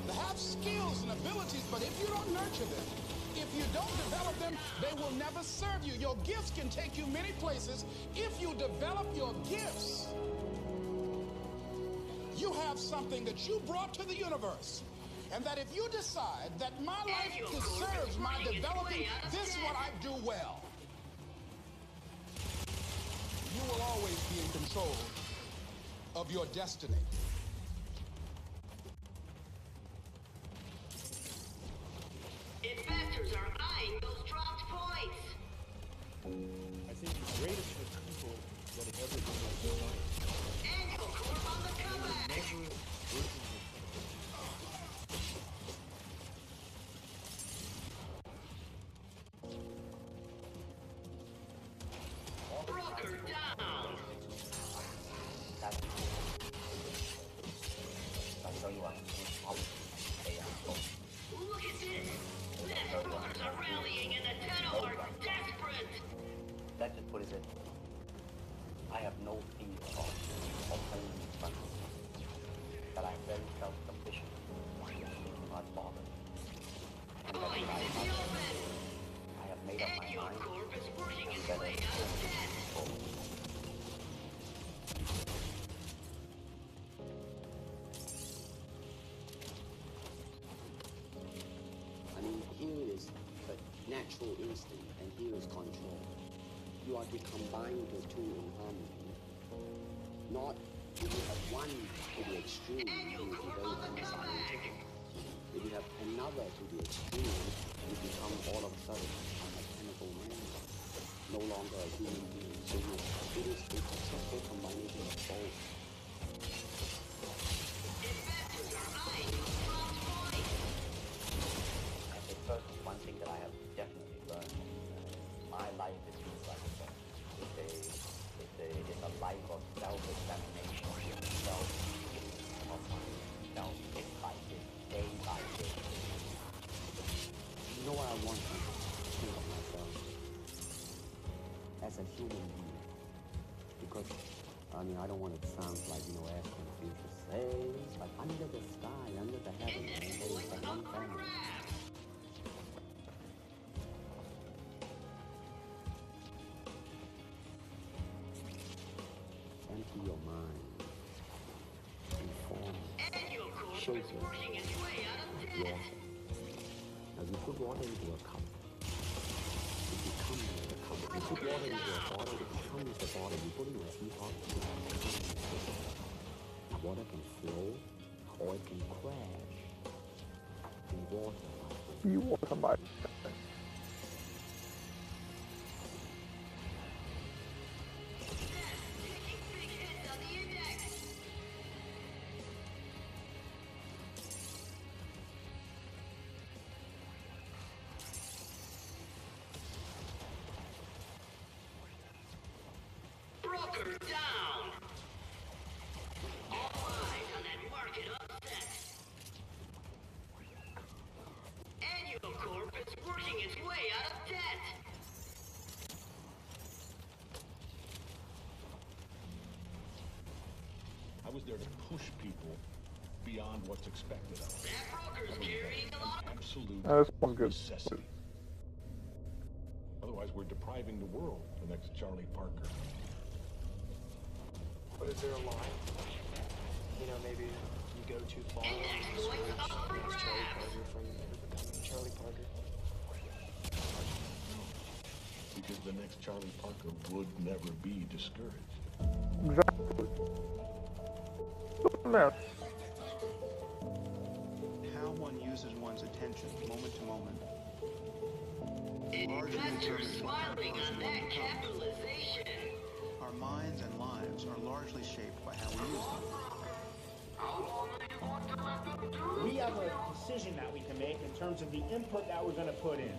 They have skills and abilities, but if you don't nurture them, if you don't develop them, they will never serve you. Your gifts can take you many places. If you develop your gifts, you have something that you brought to the universe. And that if you decide that my life deserves my developing, this is what I do well. You will always be in control of your destiny. Investors are eyeing those dropped points. I think the greatest people that have ever been like this. Annual Corp on the comeback. Broker down. That's very self-sufficient, not bothered. And that I have made up my mind. I'm better control. I mean, here is the natural instinct, and here is control. You are to combine the two in harmony. Not if you have one to the extreme, you will be very unscientific. If you have another to the extreme, you become all of a sudden a mechanical man, no longer a human being. So it is a successful combination of both. At first, one thing that I have definitely learned, my life is like it's a life of self-examination, self-healing of myself, bit by bit, day by day. You know what I want to think of myself? As a human being. Because, I mean, I don't want to sound like, as Confucius says, like under the sky, under the heaven, there is but one family. Empty your mind. Inform. Shape it. Water. Now you put water into a cup. It becomes the cup. You put water into a bottle, it becomes the bottle. You put it in a teapot, it becomes the teapot. Now water can flow or it can crash in water. You want somebody. Broker down. All eyes on that market upset. Annual Corp is working its way out of debt. I was there to push people beyond what's expected of them. That broker's carrying a lot. Absolute That's one good. necessity. Otherwise, we're depriving the world of the next Charlie Parker. But is there a line? Maybe you go too far and discourage the next Charlie Parker from ever becoming Charlie Parker. Because the next Charlie Parker would never be discouraged. Exactly. Mess. How one uses one's attention moment to moment. Investors smiling on that capitalization. Our minds and lives are largely shaped by how we use them. We have a decision that we can make in terms of the input that we're going to put in.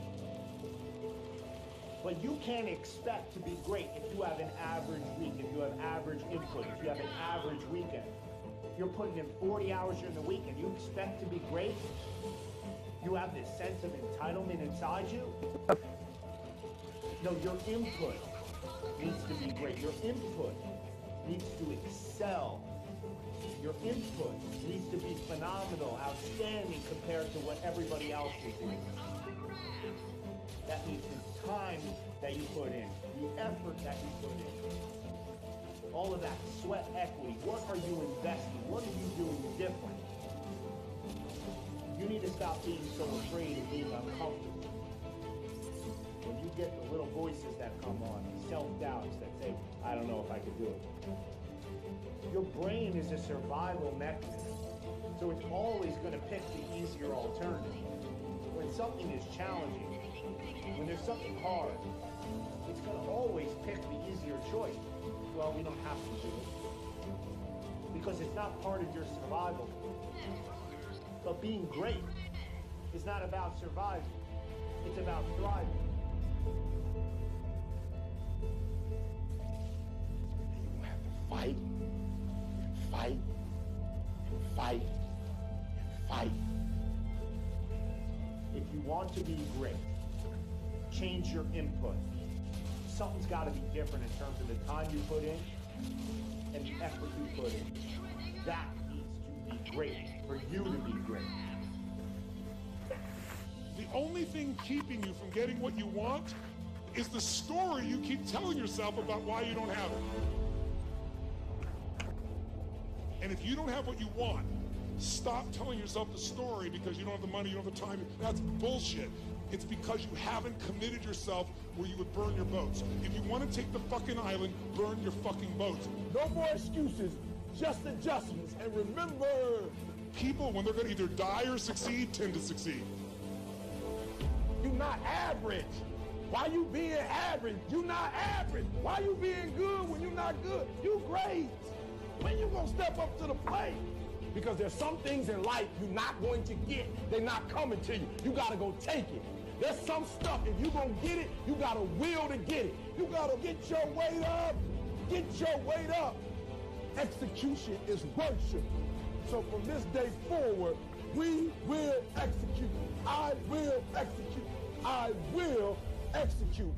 But you can't expect to be great if you have an average week, if you have average input, if you have an average weekend. You're putting in 40 hours during the week and you expect to be great? You have this sense of entitlement inside you? No, your input needs to be great. Your input needs to excel. Your input needs to be phenomenal, outstanding compared to what everybody else is doing. That means the time that you put in, the effort that you put in, all of that sweat equity. What are you investing? What are you doing different? You need to stop being so afraid of being uncomfortable. When you get the little voices that come on, self-doubts that say, I don't know if I could do it. Your brain is a survival mechanism, so it's always going to pick the easier alternative. When something is challenging, when there's something hard, it's going to always pick the easier choice. Well, we don't have to do it, because it's not part of your survival. But being great is not about surviving, it's about thriving. You have to fight, fight, fight, fight. If you want to be great, change your input. Something's got to be different in terms of the time you put in and the effort you put in. That needs to be great for you to be great. The only thing keeping you from getting what you want is the story you keep telling yourself about why you don't have it. And if you don't have what you want, stop telling yourself the story because you don't have the money, you don't have the time. That's bullshit. It's because you haven't committed yourself where you would burn your boats. If you want to take the fucking island, burn your fucking boats. No more excuses, just adjustments. And remember, people, when they're going to either die or succeed, tend to succeed. you're not average. Why you being average? You not average. Why you being good when you not good? You great. When you gonna step up to the plate? Because there's some things in life you're not going to get. They're not coming to you. You gotta go take it. There's some stuff, if you gonna get it, you gotta will to get it. You gotta get your weight up. Get your weight up. Execution is worship. So from this day forward, we will execute. I will execute. I will execute.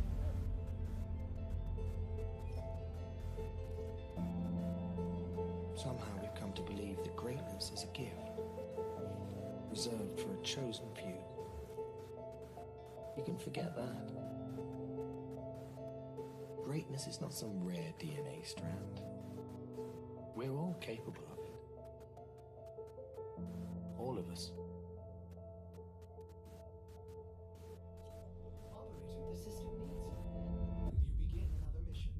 Somehow we've come to believe that greatness is a gift, reserved for a chosen few. You can forget that. Greatness is not some rare DNA strand. We're all capable of it. All of us. Operator, the system needs you. Will you begin another mission?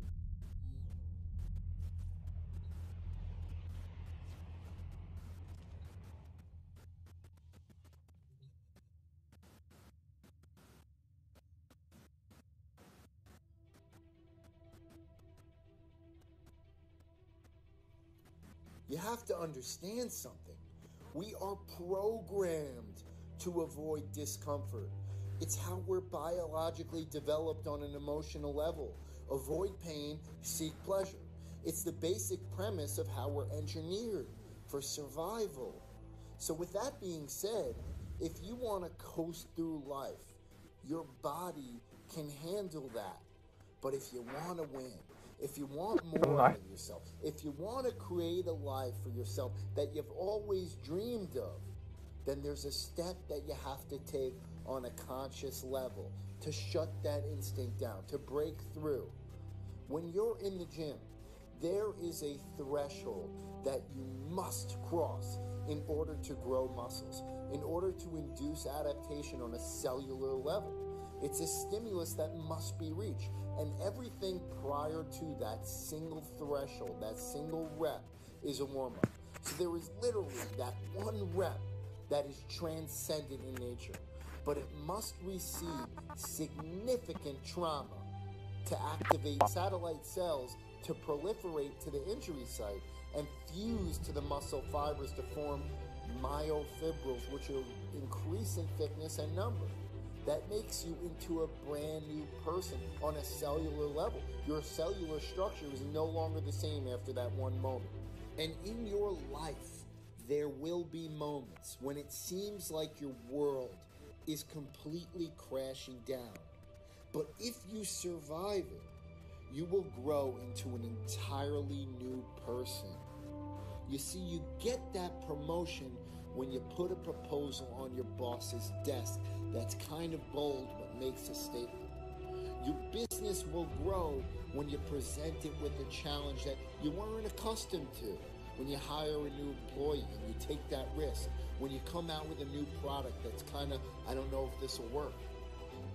You have to understand something. We are programmed to avoid discomfort. It's how we're biologically developed on an emotional level. Avoid pain, seek pleasure. It's the basic premise of how we're engineered for survival. So with that being said, if you want to coast through life, your body can handle that. But if you want to win, if you want more out of yourself, if you want to create a life for yourself that you've always dreamed of, then there's a step that you have to take on a conscious level to shut that instinct down, to break through. When you're in the gym, there is a threshold that you must cross in order to grow muscles, in order to induce adaptation on a cellular level. It's a stimulus that must be reached. And everything prior to that single threshold, that single rep, is a warm-up. So there is literally that one rep that is transcendent in nature. But it must receive significant trauma to activate satellite cells to proliferate to the injury site and fuse to the muscle fibers to form myofibrils, which are increase in thickness and number. That makes you into a brand new person on a cellular level. Your cellular structure is no longer the same after that one moment. And in your life, there will be moments when it seems like your world is completely crashing down. But if you survive it, you will grow into an entirely new person. You see, you get that promotion when you put a proposal on your boss's desk that's kind of bold but makes a statement. Your business will grow when you present it with a challenge that you weren't accustomed to. When you hire a new employee and you take that risk. When you come out with a new product that's kind of, I don't know if this will work.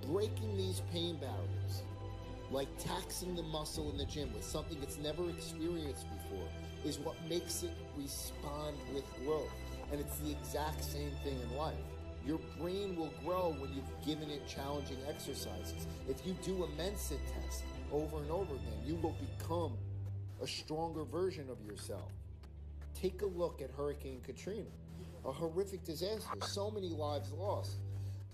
Breaking these pain barriers, like taxing the muscle in the gym with something it's never experienced before, is what makes it respond with growth. And it's the exact same thing in life. Your brain will grow when you've given it challenging exercises. If you do a Mensa test over and over again, you will become a stronger version of yourself. Take a look at Hurricane Katrina, a horrific disaster, so many lives lost.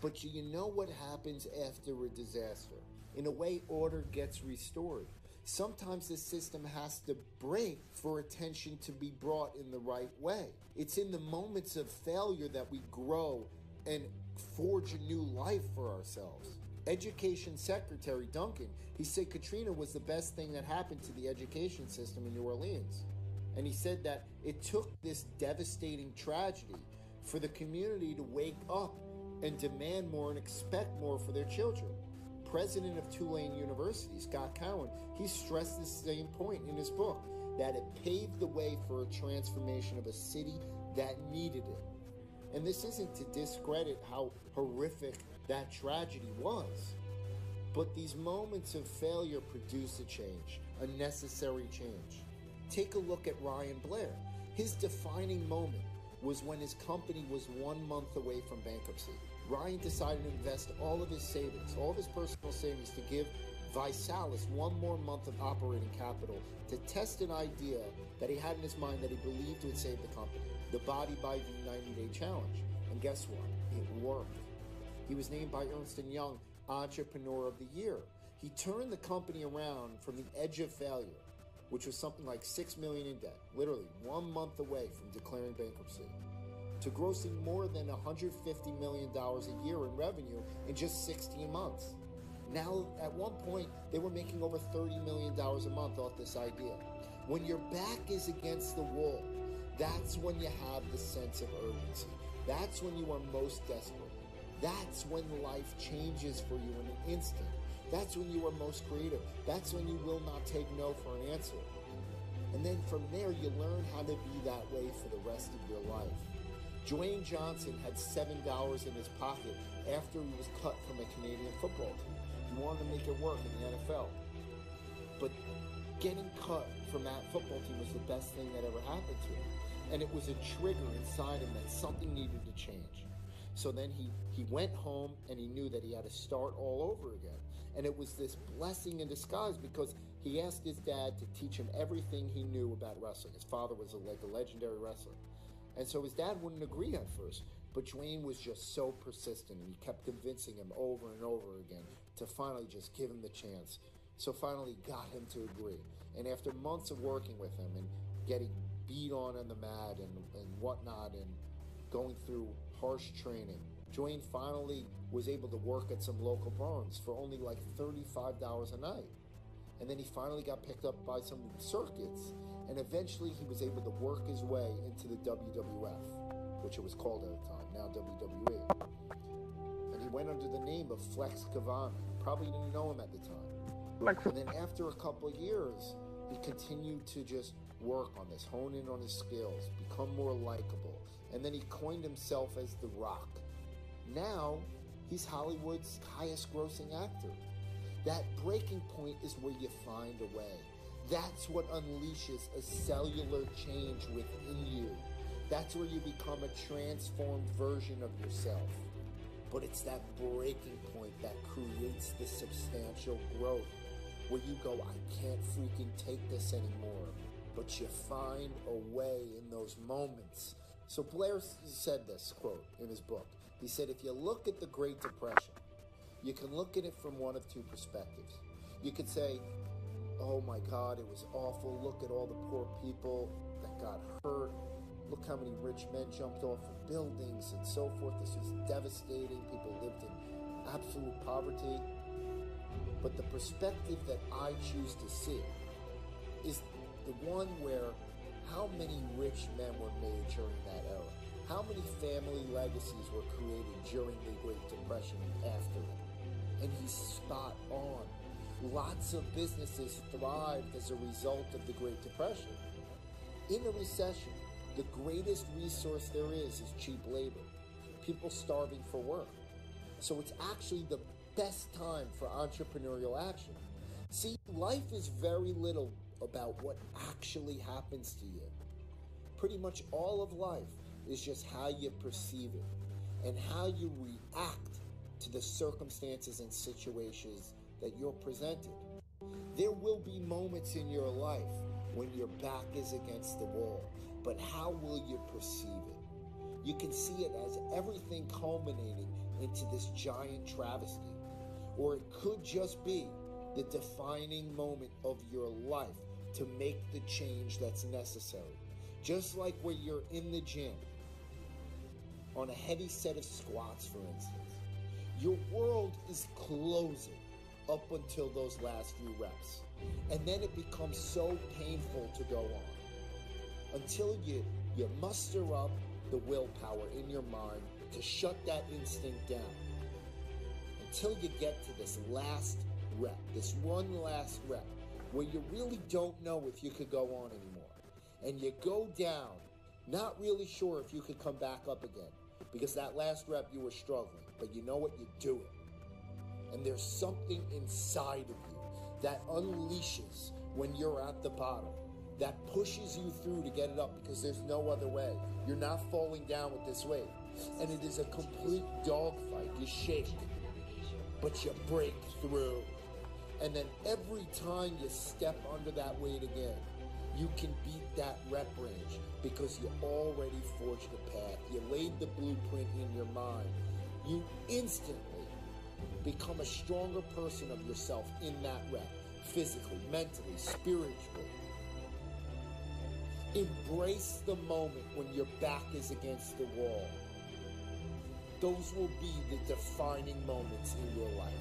But you know what happens after a disaster? In a way, order gets restored. Sometimes the system has to break for attention to be brought in the right way. It's in the moments of failure that we grow and forge a new life for ourselves. Education Secretary Duncan, he said Katrina was the best thing that happened to the education system in New Orleans. And he said that it took this devastating tragedy for the community to wake up and demand more and expect more for their children. President of Tulane University, Scott Cowan, he stressed this same point in his book, that it paved the way for a transformation of a city that needed it. And this isn't to discredit how horrific that tragedy was, but these moments of failure produce a change, a necessary change. Take a look at Ryan Blair. His defining moment was when his company was 1 month away from bankruptcy. Ryan decided to invest all of his savings, all of his personal savings, to give Visalis 1 more month of operating capital to test an idea that he had in his mind that he believed would save the company, the Body by V 90-Day Challenge. And guess what? It worked. He was named by Ernst & Young Entrepreneur of the Year. He turned the company around from the edge of failure, which was something like $6 million in debt, literally 1 month away from declaring bankruptcy, to grossing more than $150 million a year in revenue in just 16 months. Now, at one point, they were making over $30 million a month off this idea. When your back is against the wall, that's when you have the sense of urgency. That's when you are most desperate. That's when life changes for you in an instant. That's when you are most creative. That's when you will not take no for an answer. And then from there, you learn how to be that way for the rest of your life. Dwayne Johnson had $7 in his pocket after he was cut from a Canadian football team. He wanted to make it work in the NFL. But getting cut from that football team was the best thing that ever happened to him. And it was a trigger inside him that something needed to change. So then he went home and he knew that he had to start all over again. And it was this blessing in disguise because he asked his dad to teach him everything he knew about wrestling. His father was like a legendary wrestler. And so his dad wouldn't agree at first, but Dwayne was just so persistent and he kept convincing him over and over again to finally just give him the chance. So finally got him to agree. And after months of working with him and getting beat on the mat and whatnot and going through harsh training, Dwayne finally was able to work at some local barns for only like $35 a night. And then he finally got picked up by some circuits, and eventually he was able to work his way into the WWF, which it was called at the time, now WWE. And he went under the name of Flex Cavani. Probably didn't know him at the time. And then after a couple of years, he continued to just work on this, hone in on his skills, become more likable. And then he coined himself as The Rock. Now, he's Hollywood's highest grossing actor. That breaking point is where you find a way. That's what unleashes a cellular change within you. That's where you become a transformed version of yourself. But it's that breaking point that creates the substantial growth where you go, I can't freaking take this anymore. But you find a way in those moments. So Blair said this, quote, in his book. He said, if you look at the Great Depression, you can look at it from one of two perspectives. You could say, oh my God, it was awful. Look at all the poor people that got hurt. Look how many rich men jumped off of buildings and so forth. This was devastating. People lived in absolute poverty. But the perspective that I choose to see is the one where how many rich men were made during that era? How many family legacies were created during the Great Depression and after it? And he's spot on. Lots of businesses thrived as a result of the Great Depression. In a recession, the greatest resource there is cheap labor. People starving for work. So it's actually the best time for entrepreneurial action. See, life is very little about what actually happens to you. Pretty much all of life is just how you perceive it and how you react to the circumstances and situations that you're presented. There will be moments in your life when your back is against the wall, but how will you perceive it? You can see it as everything culminating into this giant travesty, or it could just be the defining moment of your life to make the change that's necessary. Just like when you're in the gym on a heavy set of squats, for instance, your world is closing up until those last few reps. And then it becomes so painful to go on. until you muster up the willpower in your mind to shut that instinct down. Until you get to this last rep, this one last rep, where you really don't know if you could go on anymore. And you go down, not really sure if you could come back up again, because that last rep you were struggling, but you know what, you do it. And there's something inside of you that unleashes when you're at the bottom, that pushes you through to get it up, because there's no other way. You're not falling down with this weight. And it is a complete dogfight. You shake, but you break through. And then every time you step under that weight again, you can beat that rep range because you already forged a path. You laid the blueprint in your mind. You instantly become a stronger person of yourself in that rep, physically, mentally, spiritually. Embrace the moment when your back is against the wall. Those will be the defining moments in your life.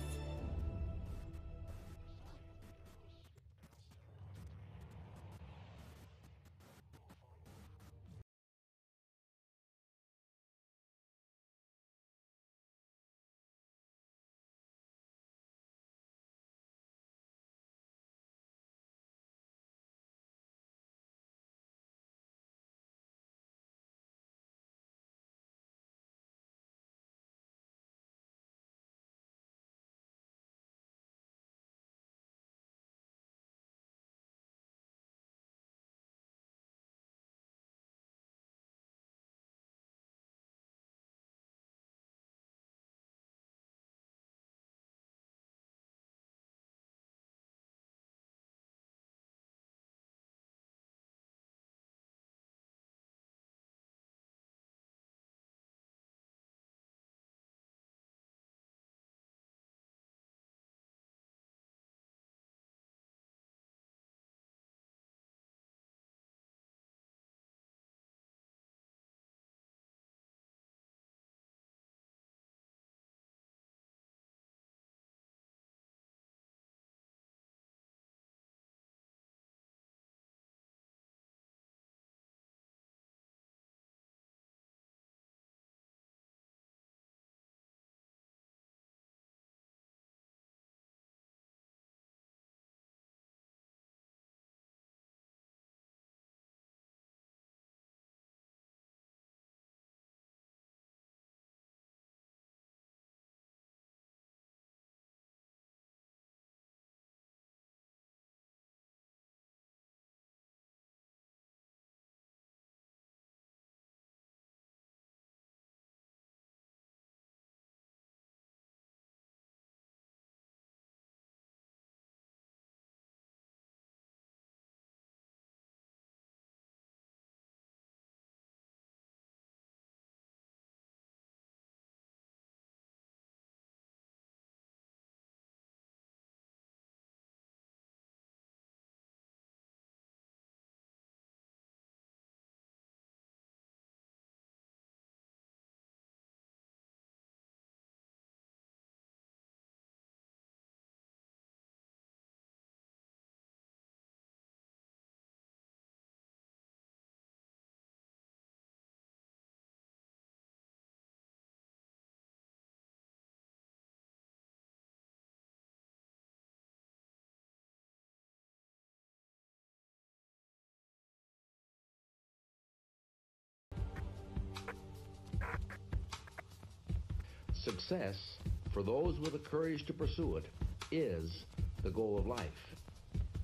Success, for those with the courage to pursue it, is the goal of life.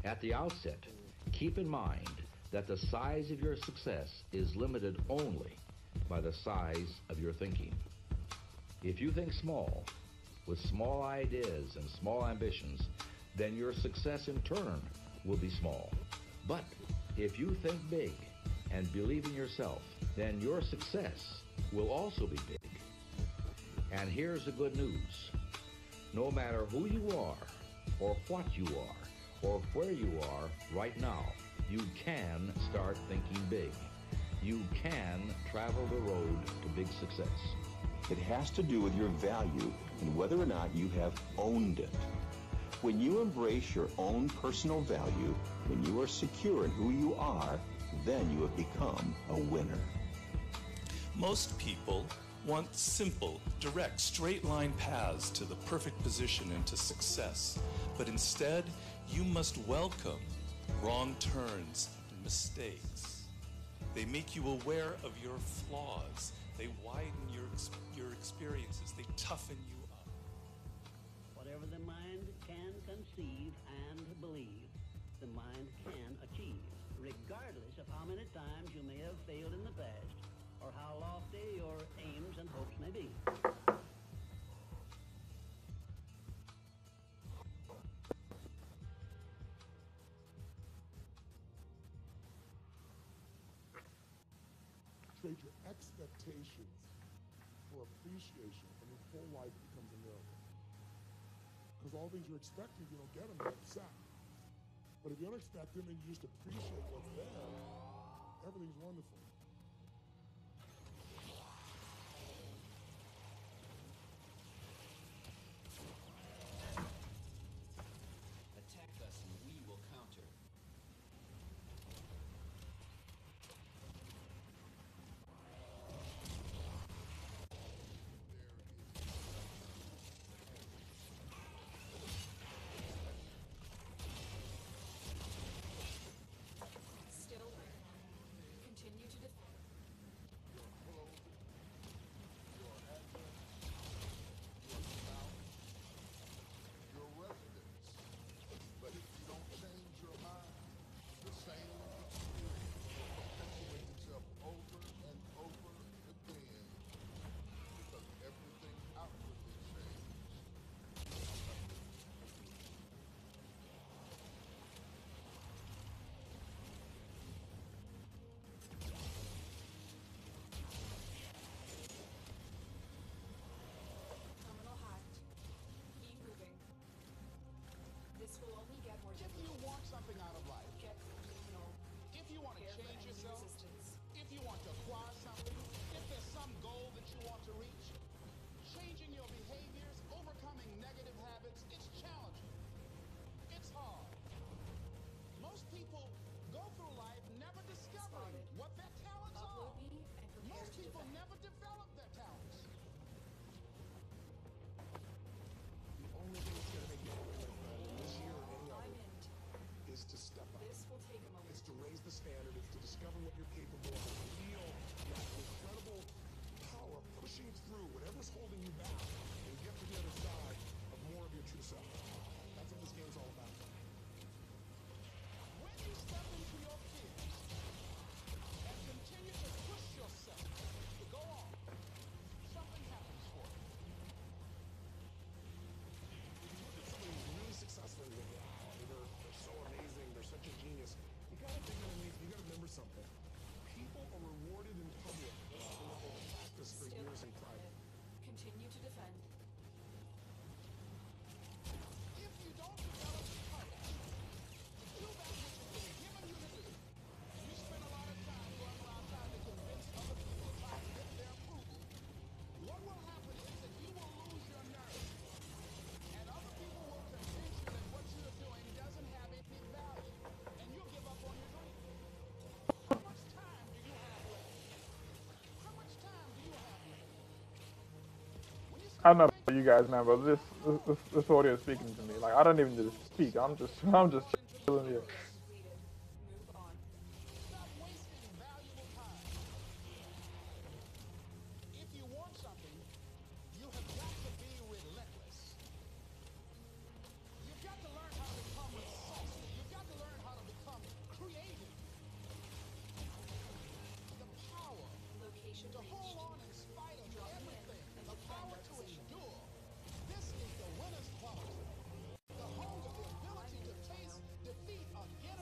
At the outset, keep in mind that the size of your success is limited only by the size of your thinking. If you think small, with small ideas and small ambitions, then your success in turn will be small. But if you think big and believe in yourself, then your success will also be big. And here's the good news. No matter who you are, or what you are, or where you are right now, you can start thinking big. You can travel the road to big success. It has to do with your value and whether or not you have owned it. When you embrace your own personal value, when you are secure in who you are, then you have become a winner. Most people want simple, direct, straight-line paths to the perfect position and to success. But instead, you must welcome wrong turns and mistakes. They make you aware of your flaws. They widen your experiences. They toughen you up. Whatever the mind can conceive and believe, the mind can achieve, regardless of how many times you may have failed in the past or how lofty your aims and hopes may be. Trade your expectations for appreciation, and your whole life becomes a miracle. Because all things you're expecting, you don't get them, you're upset. But if you don't expect them and you just appreciate what's there, everything's wonderful. Attack us and we will counter. Still there. Continue to defend. Your residence. But if you don't change your mind, the same experience will perpetuate itself over and over again because everything outwardly changes. Terminal hacked. Keep moving. This will only get more If you difficult. want something out of life, Get terminal. if you want to Prepare for change enemy yourself, resistance. if you want to acquire something, if there's some goal that you want to reach, changing your behaviors, overcoming negative habits, it's challenging. It's hard. Most people go through life never discovering what their talents are. Upload me and prepare Most to people defend. never develop their talents. The only thing that's going to make you happy, my friend, in this year or any I'm other, in. is to step up. This will take a moment. It's to raise the standard. It's to discover what you're capable of. To feel that incredible power pushing through whatever's holding you back and get to the other side of more of your true self. That's what this game's all about. When you step into your fears and continue to push yourself to go on, something happens for you. If you look at somebody who's really successful, you go, wow, they're so amazing, they're such a genius. You gotta think underneath, you gotta remember something. People are rewarded in public for what they practice for Still years in private. Continue to defend. If you don't develop the courage to do that which has been given you to do, you spend a lot of time going around trying to convince other people, trying to get their approval, what will happen is that you will lose your nerve. And other people will convince you that what you're doing doesn't have any value, and you'll give up on your dream. How much time do you have left? How much time do you have left? I don't know about you guys, man, but this audio is speaking to me. Like, I don't even need to speak. I'm just chilling here. Move on. Stop wasting valuable time. If you want something, you have got to be relentless. You've got to learn how to become resourceful. You've got to learn how to become creative. The power Location to hold on in spite of everything, and the power to endure. This is the winner's quality. The hunger, the ability to face defeat again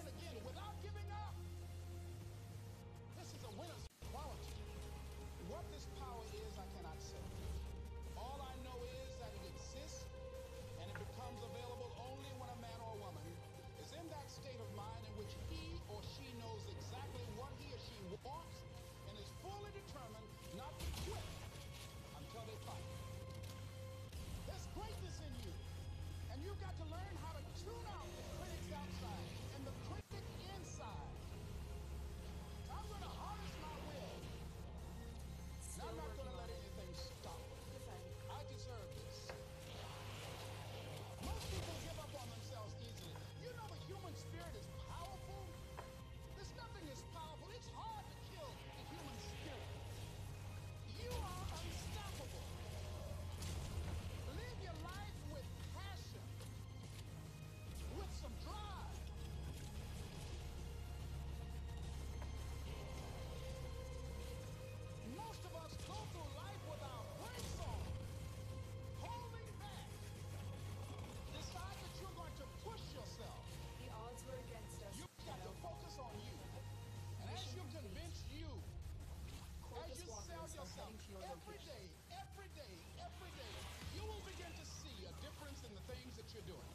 the things that you're doing.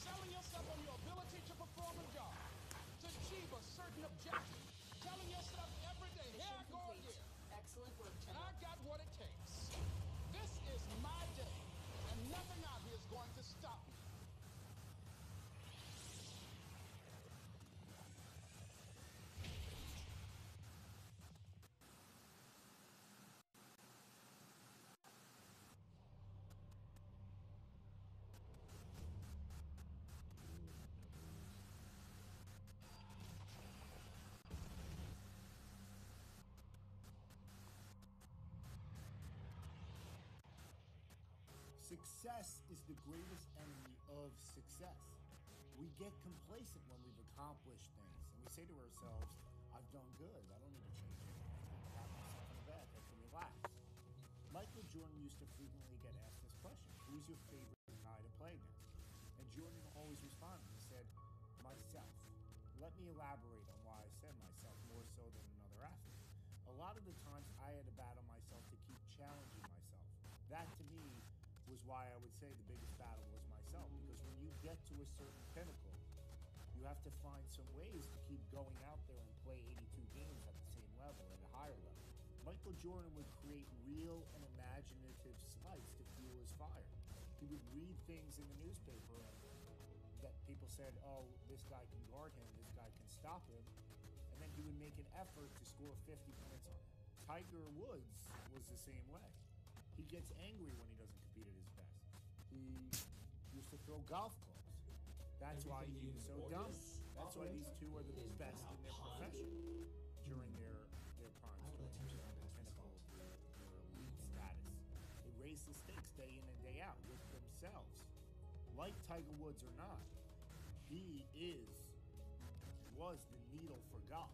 Selling yourself on your ability to perform a job, to achieve a certain objective. Telling yourself every day, here I go again. Excellent work, And I got what it takes. This is my day, and nothing out here is going to stop me. Success is the greatest enemy of success. We get complacent when we've accomplished things, and we say to ourselves, I've done good, I don't need to change it. I can pat myself on the back, I can relax. Michael Jordan used to frequently get asked this question, who's your favorite guy to play against? And Jordan always responded, he said, myself. Let me elaborate on why I said myself more so than another athlete. A lot of the times I had to battle myself to keep challenging myself. That to me was why I would say the biggest battle was myself, because when you get to a certain pinnacle, you have to find some ways to keep going out there and play 82 games at the same level, at a higher level. Michael Jordan would create real and imaginative slights to fuel his fire. He would read things in the newspaper that people said, oh, this guy can guard him, this guy can stop him, and then he would make an effort to score 50 points on him. Tiger Woods was the same way. He gets angry when he doesn't compete at his best. He used to throw golf clubs. That's why he was so dumb. That's why these two are the best in their profession during their primes, during the pinnacle of their elite status. They raise the stakes day in and day out with themselves. Like Tiger Woods or not, he was the needle for golf.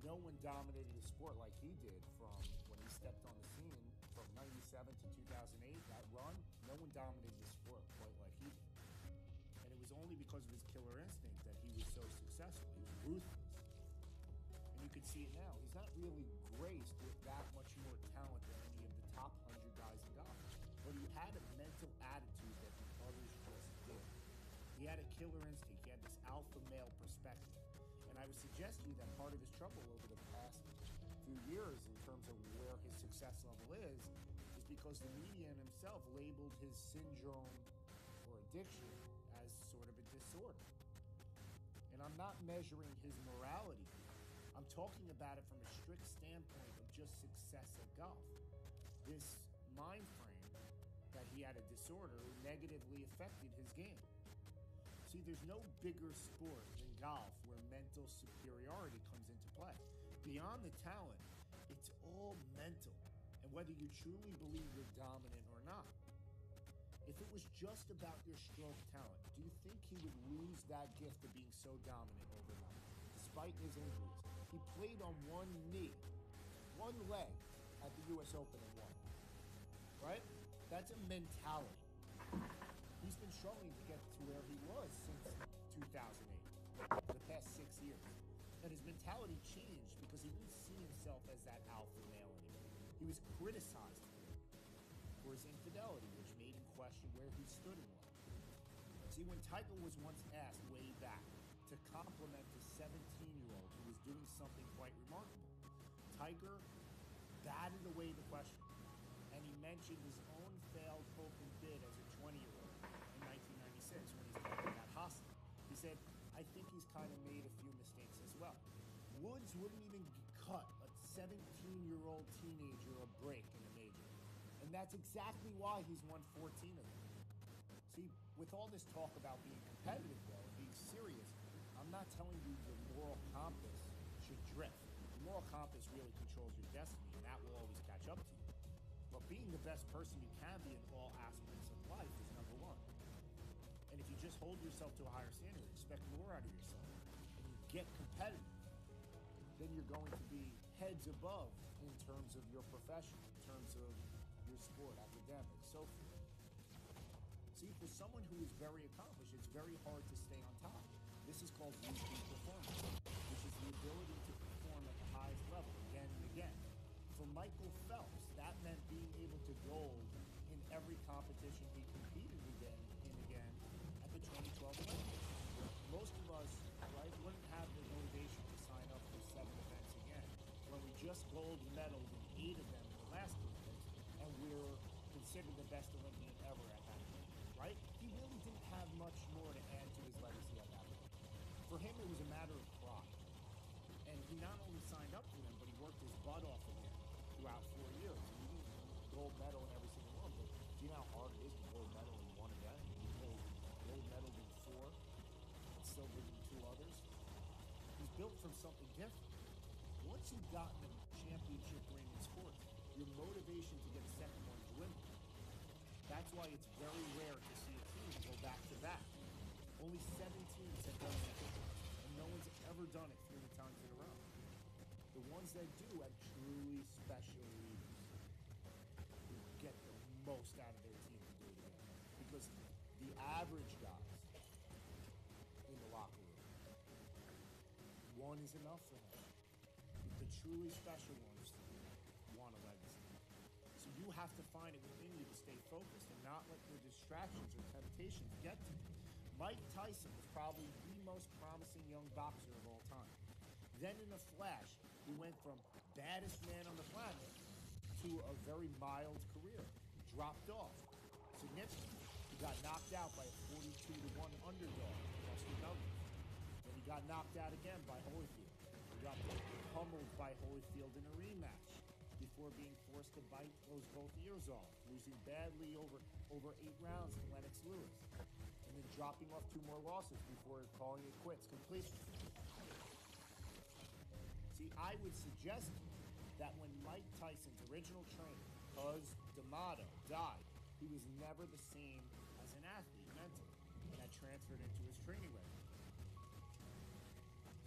No one dominated the sport like he did from when he stepped on the scene from 97 to 2008, that run. No one dominated the sport quite like he did. And it was only because of his killer instinct that he was so successful. He was ruthless. And you can see it now. He's not really graced with that much more talent than any of the top 100 guys in golf. But he had a mental attitude that the others just did. He had a killer instinct. He had this alpha male perspective. And I would suggest to you that part of his trouble over the past few years in terms of where his success level is because the media and himself labeled his syndrome or addiction as sort of a disorder. And I'm not measuring his morality here. I'm talking about it from a strict standpoint of just success at golf. This mind frame that he had a disorder negatively affected his game. See, there's no bigger sport than golf where mental superiority comes into play. Beyond the talent, it's all mental, and whether you truly believe you're dominant or not. If it was just about your stroke talent, do you think he would lose that gift of being so dominant overnight? Despite his injuries, he played on one knee, one leg at the U.S. Open and won. Right? That's a mentality. He's been struggling to get to where he was since 2008, for the past 6 years. And his mentality changed because he didn't see himself as that alpha male anymore. He was criticized for his infidelity, which made him question where he stood in life. See, when Tiger was once asked way back to compliment the 17-year-old who was doing something quite remarkable, Tiger batted away the question, and he mentioned his own failed hope and bid as a 20-year-old in 1996 when his father got hostile. He said, I think he's kind of made a few mistakes as well. Woods wouldn't even cut a 17-year-old teenager a break in a major. And that's exactly why he's won 14 of them. See, with all this talk about being competitive, though, and being serious, I'm not telling you your moral compass should drift. The moral compass really controls your destiny, and that will always catch up to you. But being the best person you can be in all aspects of life is number one. And if you just hold yourself to a higher standard, expect more out of yourself, and you get competitive, then you're going to be heads above in terms of your profession, in terms of your sport, academics, so forth. See, for someone who is very accomplished, it's very hard to stay on top. This is called repeat performance, which is the ability to perform at the highest level again and again. For Michael Phelps, that meant being able to gold in every competition he competed in again at the 2012 Olympics. Most of us, right, wouldn't have the motivation to sign up for 7 events again when we just gold medaled in 8 of them in the last Olympics, and we're considered the best Olympian ever at that point, right? He really didn't have much more to add to his legacy at that point. For him, it was a matter of pride. And he not only signed up for them, but he worked his butt off again throughout 4 years. And he didn't gold medal in every single one, but do you know how hard it is to gold medal in 1 event? He gold medaled in 4 and silvered in 2 others. He's built from something different. Once you've gotten a championship ring in sports, your motivation to get a second one dwindles. That's why it's very rare to see a team go back to back. Only 7 teams have done that before, and no one's ever done it 3 times in a row. The ones that do have truly special leaders who get the most out of their team to do it again. Because the average guys in the locker room, 1 is enough for them. The truly special ones want a legacy. So you have to find it within you to stay focused and not let the distractions or temptations get to you. Mike Tyson was probably the most promising young boxer of all time. Then in a flash, he went from baddest man on the planet to a very mild career. He dropped off significantly. He got knocked out by a 42-1 underdog, Buster Douglas. Then he got knocked out again by Holyfield. He got pummeled by Holyfield in a rematch before being forced to bite those both ears off, losing badly over 8 rounds to Lennox Lewis, and then dropping off 2 more losses before calling it quits completely. See, I would suggest that when Mike Tyson's original trainer, Cus D'Amato, died, he was never the same as an athlete mentally, and that transferred into his training record.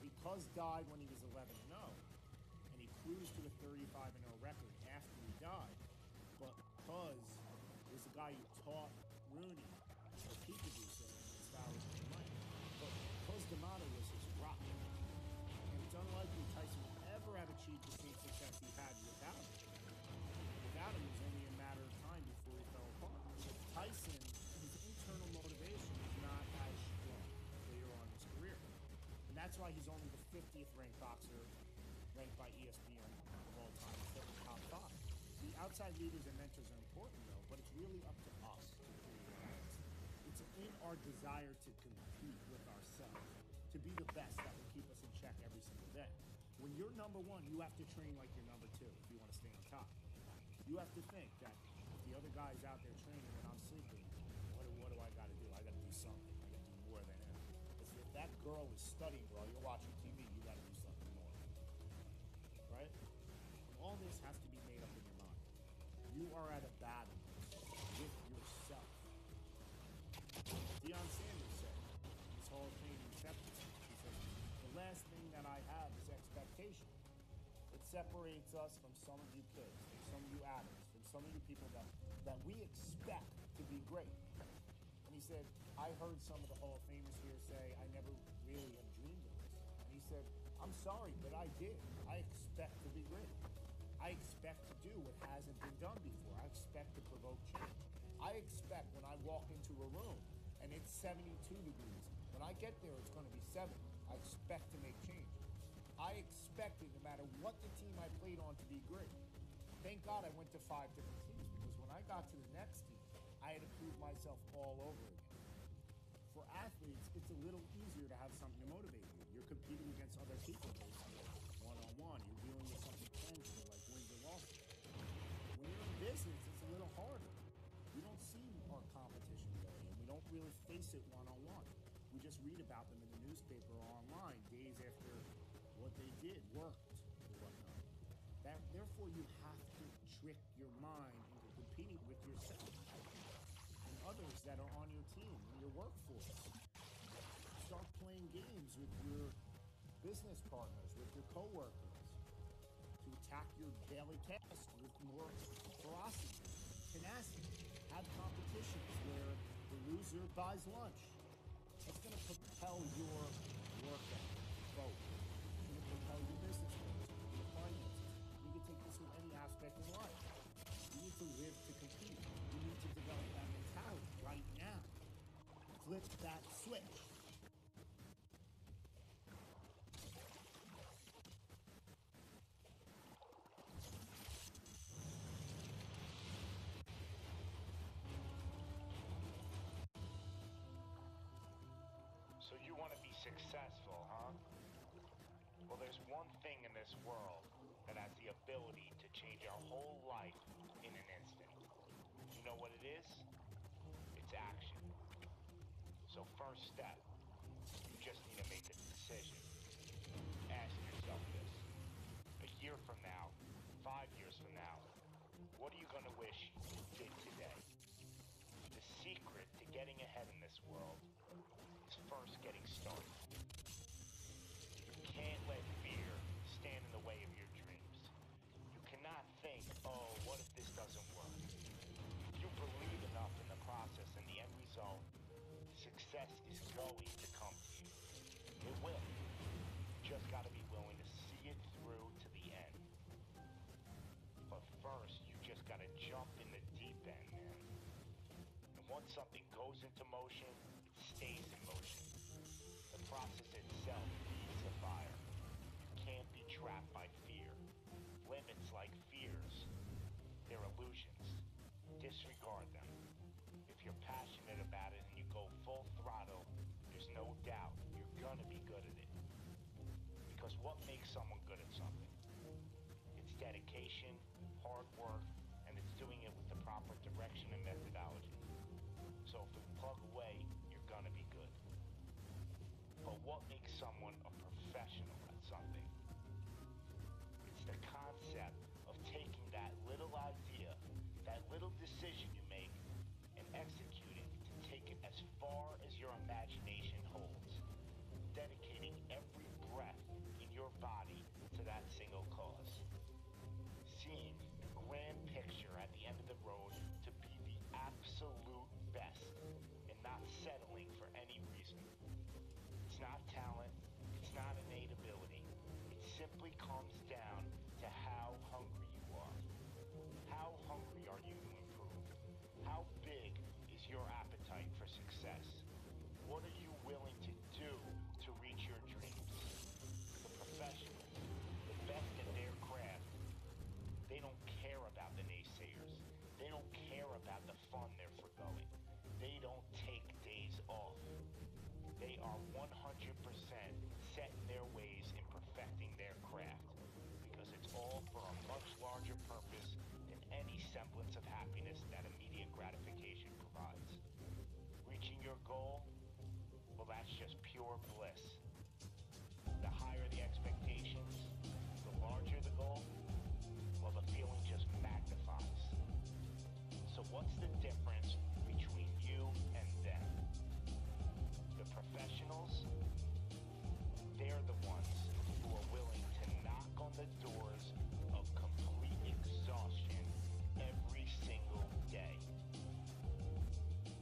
Because died when he was 11-0, and he cruised to a 35-0 record after he died. But Cus was the guy who taught Rooney what he could do so as far as he might. But Cus D'Amato was his rock. And it's unlikely Tyson would ever have achieved the same success he had without him. Without him, it was only a matter of time before he fell apart. But Tyson, his internal motivation was not as strong later on in his career. And that's why he's only the 50th ranked boxer ranked by ESPN of all time, instead of the top 5. The outside leaders and mentors are important, though, but it's really up to us to create that. It's in our desire to compete with ourselves, to be the best that will keep us in check every single day. When you're number 1, you have to train like you're number 2 if you want to stay on top. You have to think that if the other guy's out there training and I'm sleeping, what do I got to do? I got to do something. I got to do more than him. If that girl is studying while you're watching TV, you got to do something more. Right? And all this has to be made up in your mind. You are at a battle with yourself. Deion Sanders said in his Hall of Fame acceptance, he said, the last thing that I have is expectation. It separates us from some of you kids, from some of you adults, from some of you people that we expect to be great. And he said, I heard some of the Hall of Famers here say, I never really have dreamed of this. And he said, I'm sorry, but I did. I expect to be great. I expect to do what hasn't been done before. I expect to provoke change. I expect when I walk into a room and it's 72 degrees, when I get there, it's going to be 70. I expect to make change. I expected, no matter what the team I played on, to be great. Thank God I went to 5 different teams, because when I got to the next team, I had to prove myself all over again. For athletes, it's a little easier to have something to motivate you. You're competing against other people, basically, one-on-one. You're dealing with something tangible like wins or losses. When you're in business, it's a little harder. We don't see our competition really, and we don't really face it one-on-one. We just read about them in the newspaper or online days after what they did worked or whatnot. Therefore, you have to trick your mind into competing with yourself and others that are on your team, in your workforce. Start playing games with your business partners, with your coworkers, to attack your daily tasks with more ferocity, tenacity. Have competitions where the loser buys lunch. It's going to propel your work ethic forward. It's going to propel your business goals, your finances. You can take this with any aspect of life. You need to live to compete. You need to switch. So you want to be successful, huh? Well, there's one thing in this world that has the ability to change our whole life in an instant. You know what it is? It's action. So first step, you just need to make a decision. Ask yourself this. A year from now, 5 years from now, what are you going to wish you did today? The secret to getting ahead in this world is first getting started. You can't let fear stand in the way of your dreams. You cannot think, oh, what if this doesn't work? If you believe enough in the process and the end result, success is going to come to you. It will. You just got to be willing to see it through to the end. But first, you just got to jump in the deep end, man. And once something goes into motion, it stays in motion. The process itself feeds the fire. You can't be trapped by fear. Limits like fears, they're illusions. Disregard them. If you're passionate about it and you go full throttle, there's no doubt you're gonna be good at it. Because what makes someone good at something? It's dedication, hard work, and it's doing it with the proper direction and methodology. So if you plug away, you're gonna be good. But what makes someone a professional at something? It's the concept of taking that little idea, that little decision you make, and executing to take it as far as your imagination holds. Dedicating every breath in your body to that single cause. Seeing the grand picture at the end of the road to be the absolute best and not settling for any reason. It's not talent, it's not innate ability. It simply comes down to how hungry you are. How hungry are you to improve? How big is your appetite for success? What are you willing to do to reach your dreams? The professionals, the best at their craft, they don't care about the naysayers. They don't care about the fun they're forgoing. They don't take days off. They are 100% set in their ways in perfecting their craft because it's all for a much larger purpose than any semblance of happiness that immediate gratification provides. Reaching your goal, well, that's just pure bliss. The higher the expectations, the larger the goal, well, the feeling just magnifies. So what's the difference between you and them? The professionals, they're the ones who are willing to knock on the doors of complete exhaustion every single day.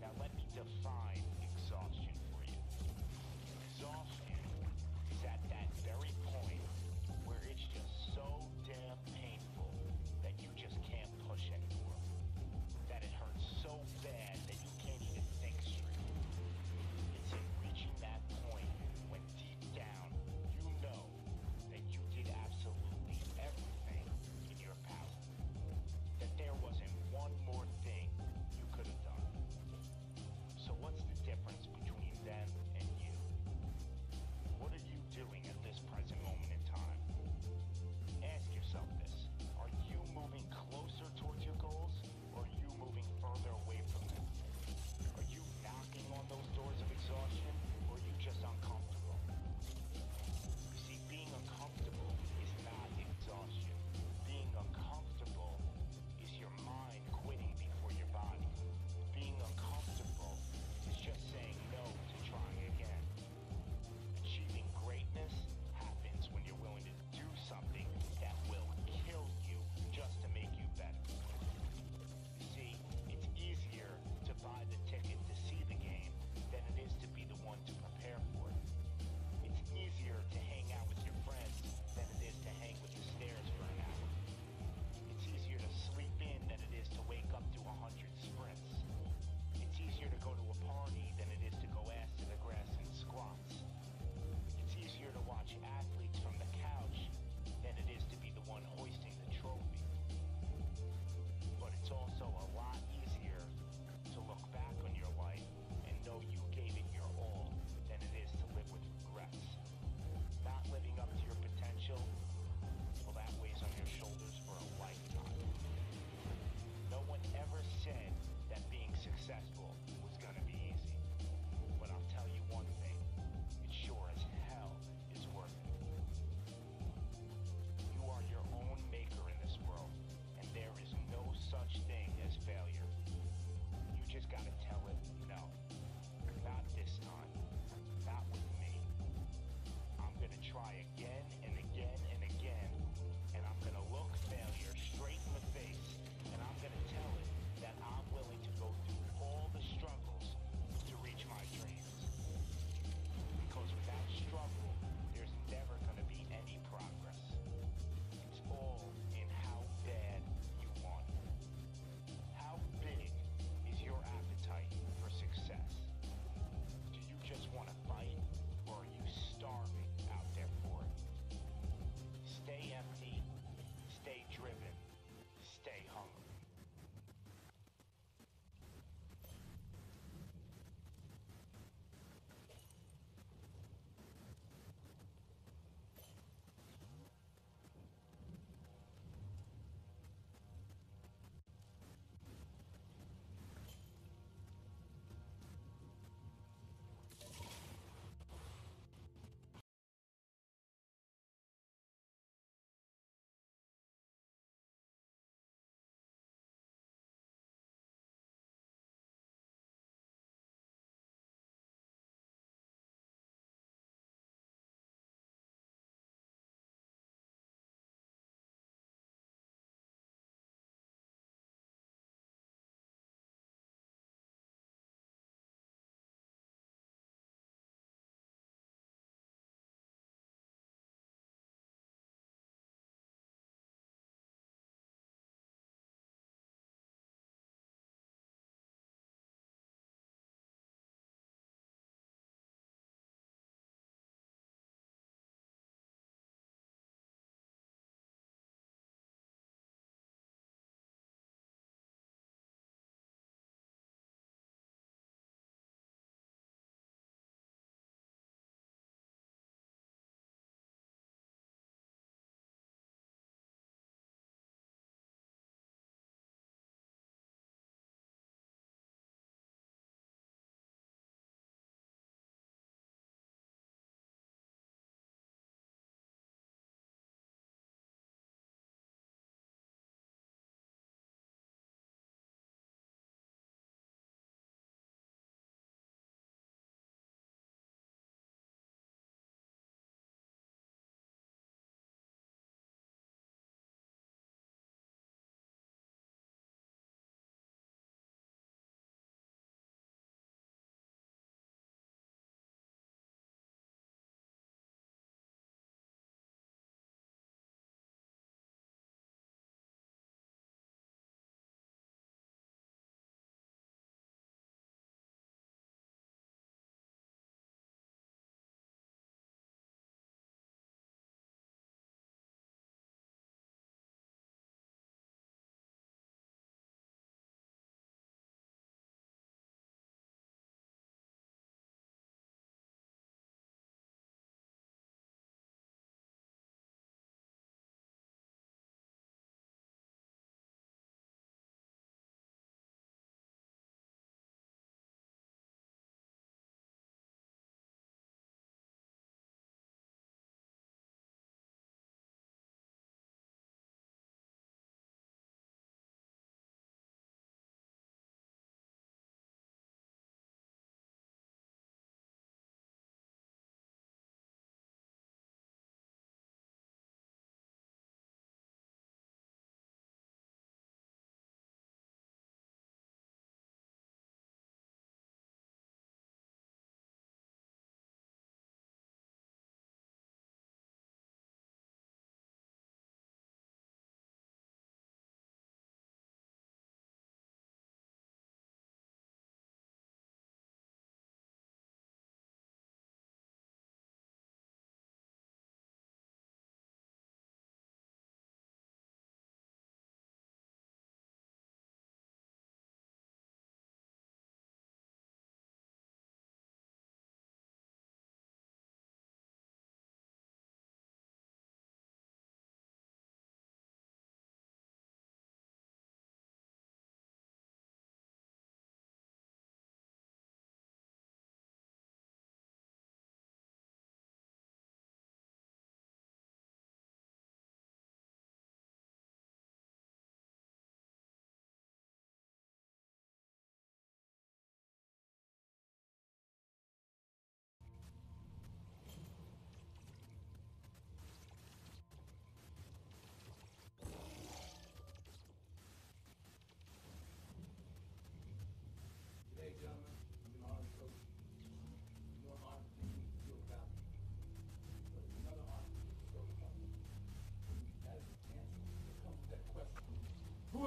Now let me define exhaustion for you. Exhaustion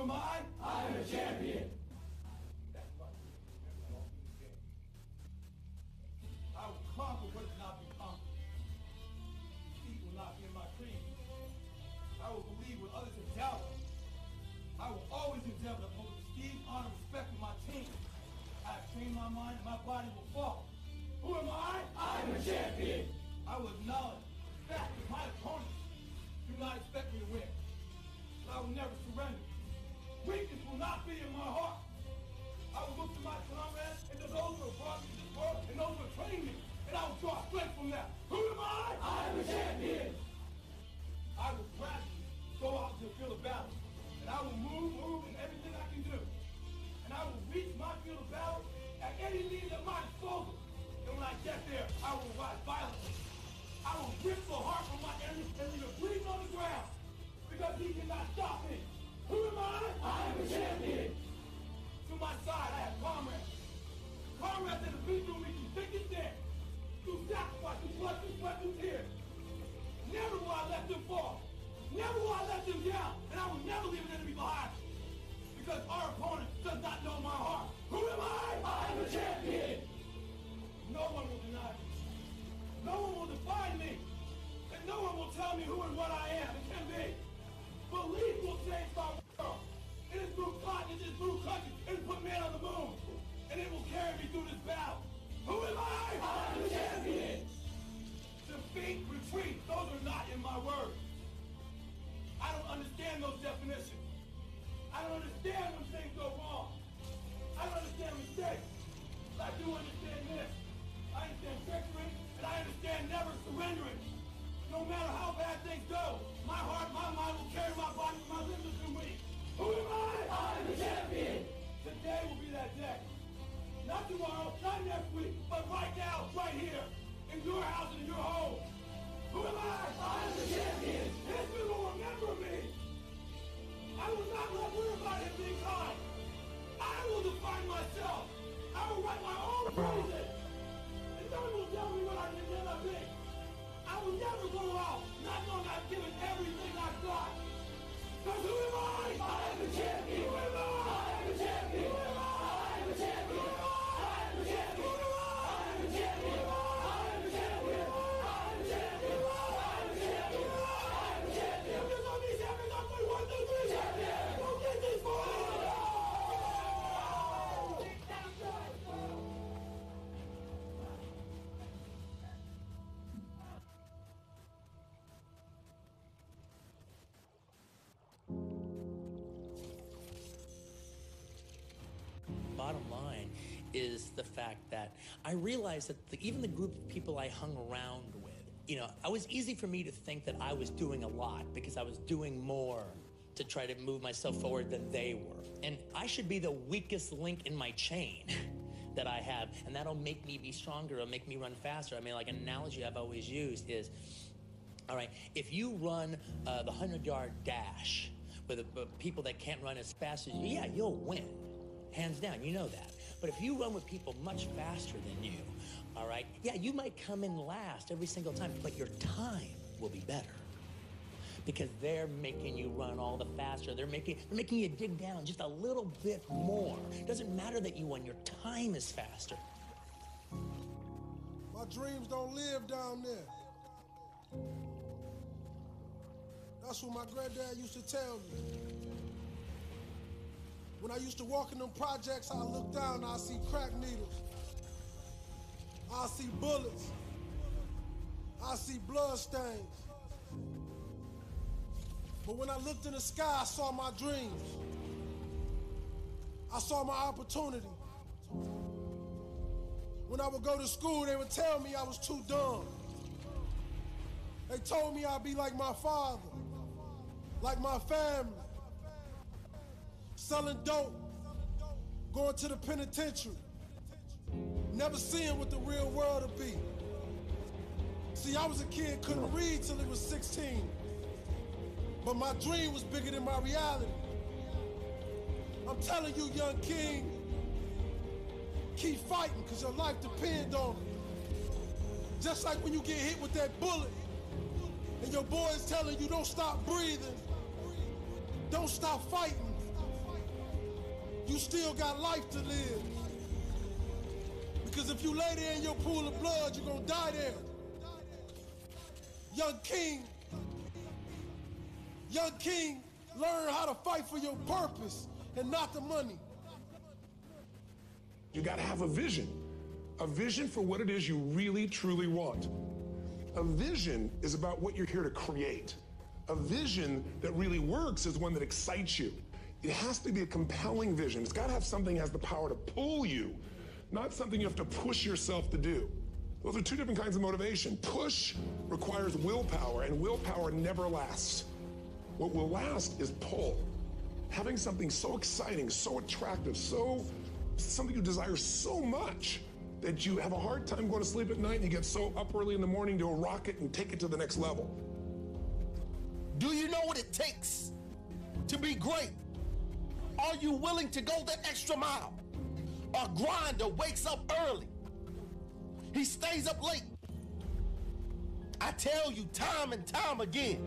Who am I? I'm a champion. I will conquer what cannot be conquered. Defeat will not be in my creed. I will believe what others have doubted. I will always endeavor to uphold esteem, honor, and respect with my team. I have trained my mind and my body will follow. Who am I? I'm a champion. I will acknowledge the fact that my opponents do not expect me to win. But I will never surrender. Weakness will not be in my heart. I will look to my comrades and to those who have brought me to this world and those who have trained me, and I will draw strength from them. Who am I? I'm a champion. I will gradually go out to the field of battle, and I will move in everything I can do. And I will reach my field of battle at any means at my disposal. And when I get there, I will rise violently. I will rip the heart from my enemy and leave it bleeding on the ground, because he cannot stop me. Who am I? I'm a champion. To my side, I have comrades. Comrades that have been through me through thick and thin, through sacrifice, through blood, through sweat, through tears. Never will I let them fall. Never will I let them down. And I will never leave an enemy behind. Because our opponent does not know my heart. Who am I? I'm a champion. No one will deny me. No one will define me. And no one will tell me who and what I am and can be. Belief will change my world. It is through continents, it is through countries, it is put man on the moon. And it will carry me through this battle. Who am I? I'm the champion. Defeat, retreat, those are not in my words. I don't understand those definitions. I don't understand when things go wrong. I don't understand mistakes. But I do understand this. I understand victory, and I understand never surrendering. No matter how bad things go, my heart, my mind will carry my body, my limbs will do me. Who am I? I'm the champion. Today will be that day. Not tomorrow, not next week, but right now, right here, in your house and in your home. Who am I? I'm the champion. History will remember me. I will not let worry about him being kind. I will define myself. I will write my own praises. And no one will tell me what I can never be. I will never go out not knowing I've given everything I've got. Because who am I? I'm the champion. Who am I? I'm the champion. Who am I? I'm the champion. Who am I? I'm the champion. Who am I? I'm the champion. I'm the champion. I'm the champion. I'm the champion. I'm the champion. There's all these champions. I'm going 1, 2, 3. Champion. Go get these boys. Bottom line is the fact that I realized that even the group of people I hung around with, you know, it was easy for me to think that I was doing a lot because I was doing more to try to move myself forward than they were. And I should be the weakest link in my chain that I have, and that'll make me be stronger, it'll make me run faster. I mean, like an analogy I've always used is, all right, if you run the 100-yard dash with people that can't run as fast as you, yeah, you'll win. Hands down, you know that. But if you run with people much faster than you, all right, yeah, you might come in last every single time, but your time will be better because they're making you run all the faster. They're making you dig down just a little bit more. It doesn't matter that you won, your time is faster. My dreams don't live down there. That's what my granddad used to tell me. When I used to walk in them projects, I look down and I see crack needles. I see bullets. I see blood stains. But when I looked in the sky, I saw my dreams. I saw my opportunity. When I would go to school, they would tell me I was too dumb. They told me I'd be like my father, like my family. Selling dope, going to the penitentiary, never seeing what the real world would be. See, I was a kid, couldn't read till he was 16, but my dream was bigger than my reality. I'm telling you, young king, keep fighting, because your life depends on it. Just like when you get hit with that bullet, and your boy is telling you don't stop breathing, don't stop fighting, you still got life to live. Because if you lay there in your pool of blood, you're gonna die there. Young King, learn how to fight for your purpose and not the money. You gotta have a vision for what it is you really, truly want. A vision is about what you're here to create. A vision that really works is one that excites you. It has to be a compelling vision. It's gotta have something that has the power to pull you, not something you have to push yourself to do. Those are two different kinds of motivation. Push requires willpower, and willpower never lasts. What will last is pull. Having something so exciting, so attractive, something you desire so much that you have a hard time going to sleep at night and you get so up early in the morning to rock it and take it to the next level. Do you know what it takes to be great? Are you willing to go that extra mile? A grinder wakes up early. He stays up late. I tell you time and time again,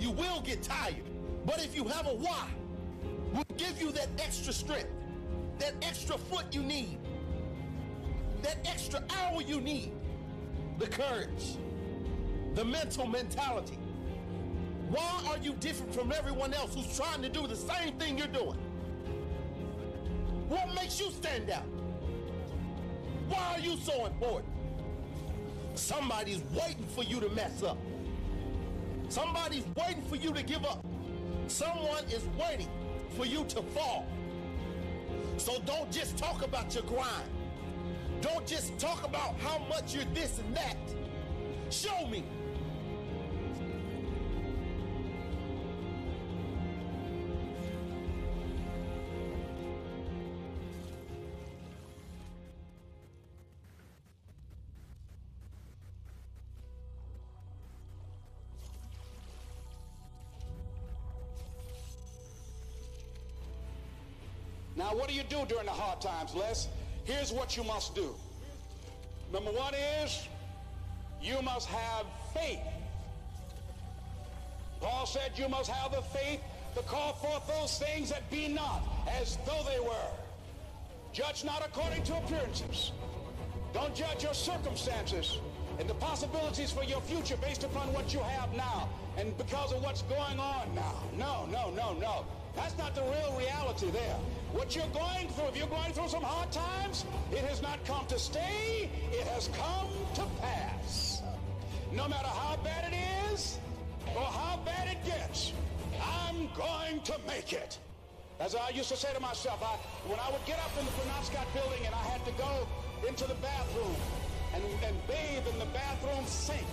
you will get tired. But if you have a why, we'll give you that extra strength, that extra foot you need, that extra hour you need, the courage, the mentality. Why are you different from everyone else who's trying to do the same thing you're doing? What makes you stand out? Why are you so important? Somebody's waiting for you to mess up. Somebody's waiting for you to give up. Someone is waiting for you to fall. So don't just talk about your grind. Don't just talk about how much you're this and that. Show me. Now, what do you do during the hard times, Les? Here's what you must do. Number one is, you must have faith. Paul said you must have the faith to call forth those things that be not as though they were. Judge not according to appearances. Don't judge your circumstances and the possibilities for your future based upon what you have now and because of what's going on now. No. That's not the real reality there. What you're going through, if you're going through some hard times, it has not come to stay, it has come to pass. No matter how bad it is or how bad it gets, I'm going to make it. As I used to say to myself, when I would get up in the Penobscot building and I had to go into the bathroom and bathe in the bathroom sink,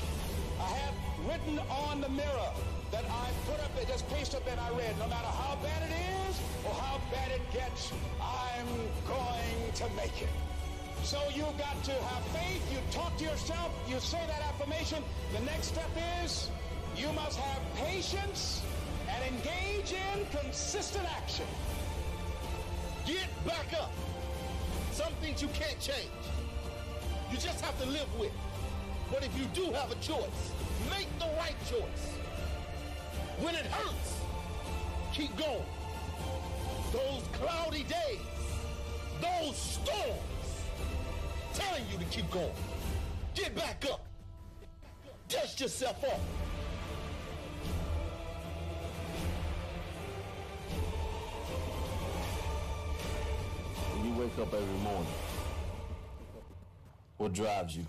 I had written on the mirror that I put up, just paste up and I read, no matter how bad it is or how bad it gets, I'm going to make it. So you got to have faith, you talk to yourself, you say that affirmation. The next step is you must have patience and engage in consistent action. Get back up. Some things you can't change. You just have to live with. But if you do have a choice, make the right choice. When it hurts, keep going. Those cloudy days, those storms, telling you to keep going. Get back up. Dust yourself off. When you wake up every morning, what drives you?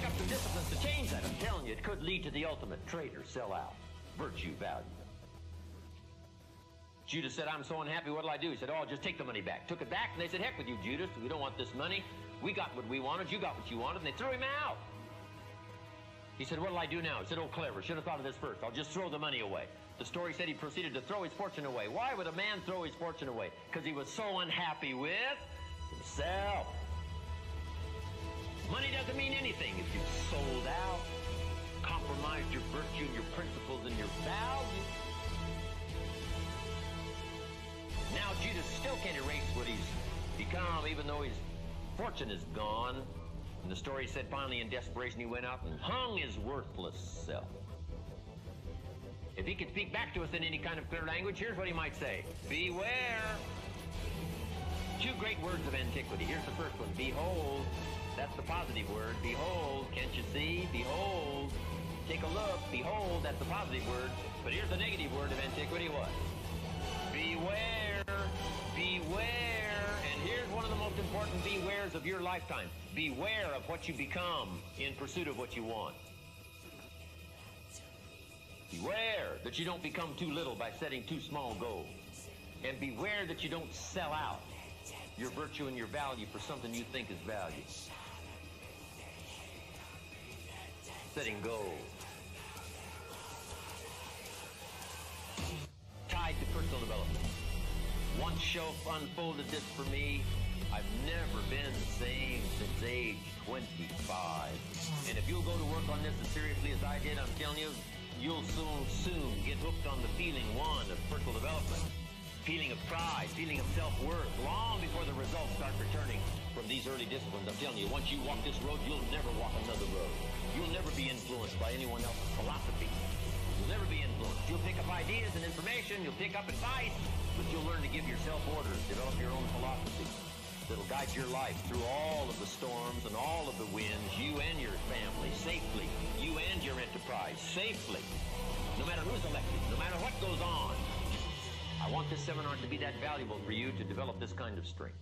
pick up some disciplines to change that. I'm telling you, it could lead to the ultimate traitor, sellout, virtue, value. Judas said, I'm so unhappy, what'll I do? He said, oh, just take the money back. Took it back, and they said, heck with you, Judas. We don't want this money. We got what we wanted. You got what you wanted, and they threw him out. He said, what'll I do now? He said, oh, clever. Should have thought of this first. I'll just throw the money away. The story said he proceeded to throw his fortune away. Why would a man throw his fortune away? Because he was so unhappy with himself. Money doesn't mean anything if you've sold out, compromised your virtue and your principles and your values. Now Judas still can't erase what he's become, even though his fortune is gone. And the story said finally in desperation he went out and hung his worthless self. If he could speak back to us in any kind of clear language, here's what he might say. Beware. Two great words of antiquity. Here's the first one. Behold. That's the positive word. Behold. Can't you see? Behold. Take a look. Behold. That's the positive word. But here's the negative word of antiquity. What? Beware. Beware. And here's one of the most important bewares of your lifetime. Beware of what you become in pursuit of what you want. Beware that you don't become too little by setting too small goals. And beware that you don't sell out your virtue and your value for something you think is value. Setting goals. Tied to personal development. One shelf unfolded this for me. I've never been the same since age 25. And if you'll go to work on this as seriously as I did, I'm telling you, you'll soon get hooked on the feeling one of personal development. Feeling of pride, feeling of self-worth, long before the results start returning from these early disciplines. I'm telling you, once you walk this road, you'll never walk another road. You'll never be influenced by anyone else's philosophy. You'll never be influenced. You'll pick up ideas and information, you'll pick up advice, but you'll learn to give yourself orders, develop your own philosophy that'll guide your life through all of the storms and all of the winds, you and your family, safely, you and your enterprise, safely, no matter who's elected, no matter what goes on. I want this seminar to be that valuable for you to develop this kind of strength.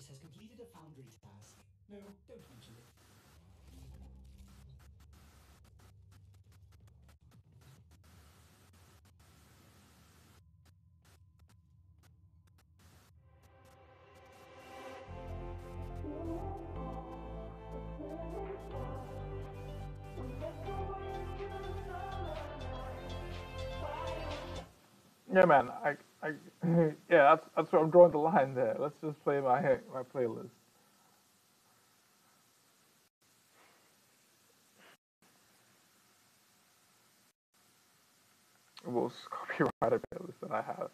has completed a Foundry task. No, don't mention it. Yeah, man. Yeah, that's where I'm drawing the line there. Let's just play my playlist. Most copyrighted playlist that I have.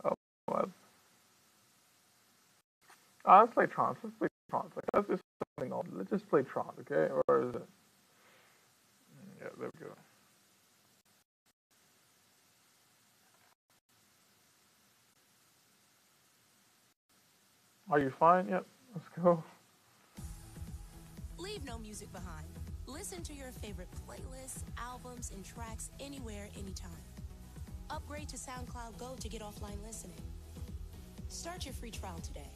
Oh, what? Oh, let's play Tron. Let's play Tron. Let's just something old. Let's just play Tron, okay? Or is it? Yeah, there we go. Are you fine? Yep. Let's go. Leave no music behind. Listen to your favorite playlists, albums, and tracks anywhere, anytime. Upgrade to SoundCloud Go to get offline listening. Start your free trial today.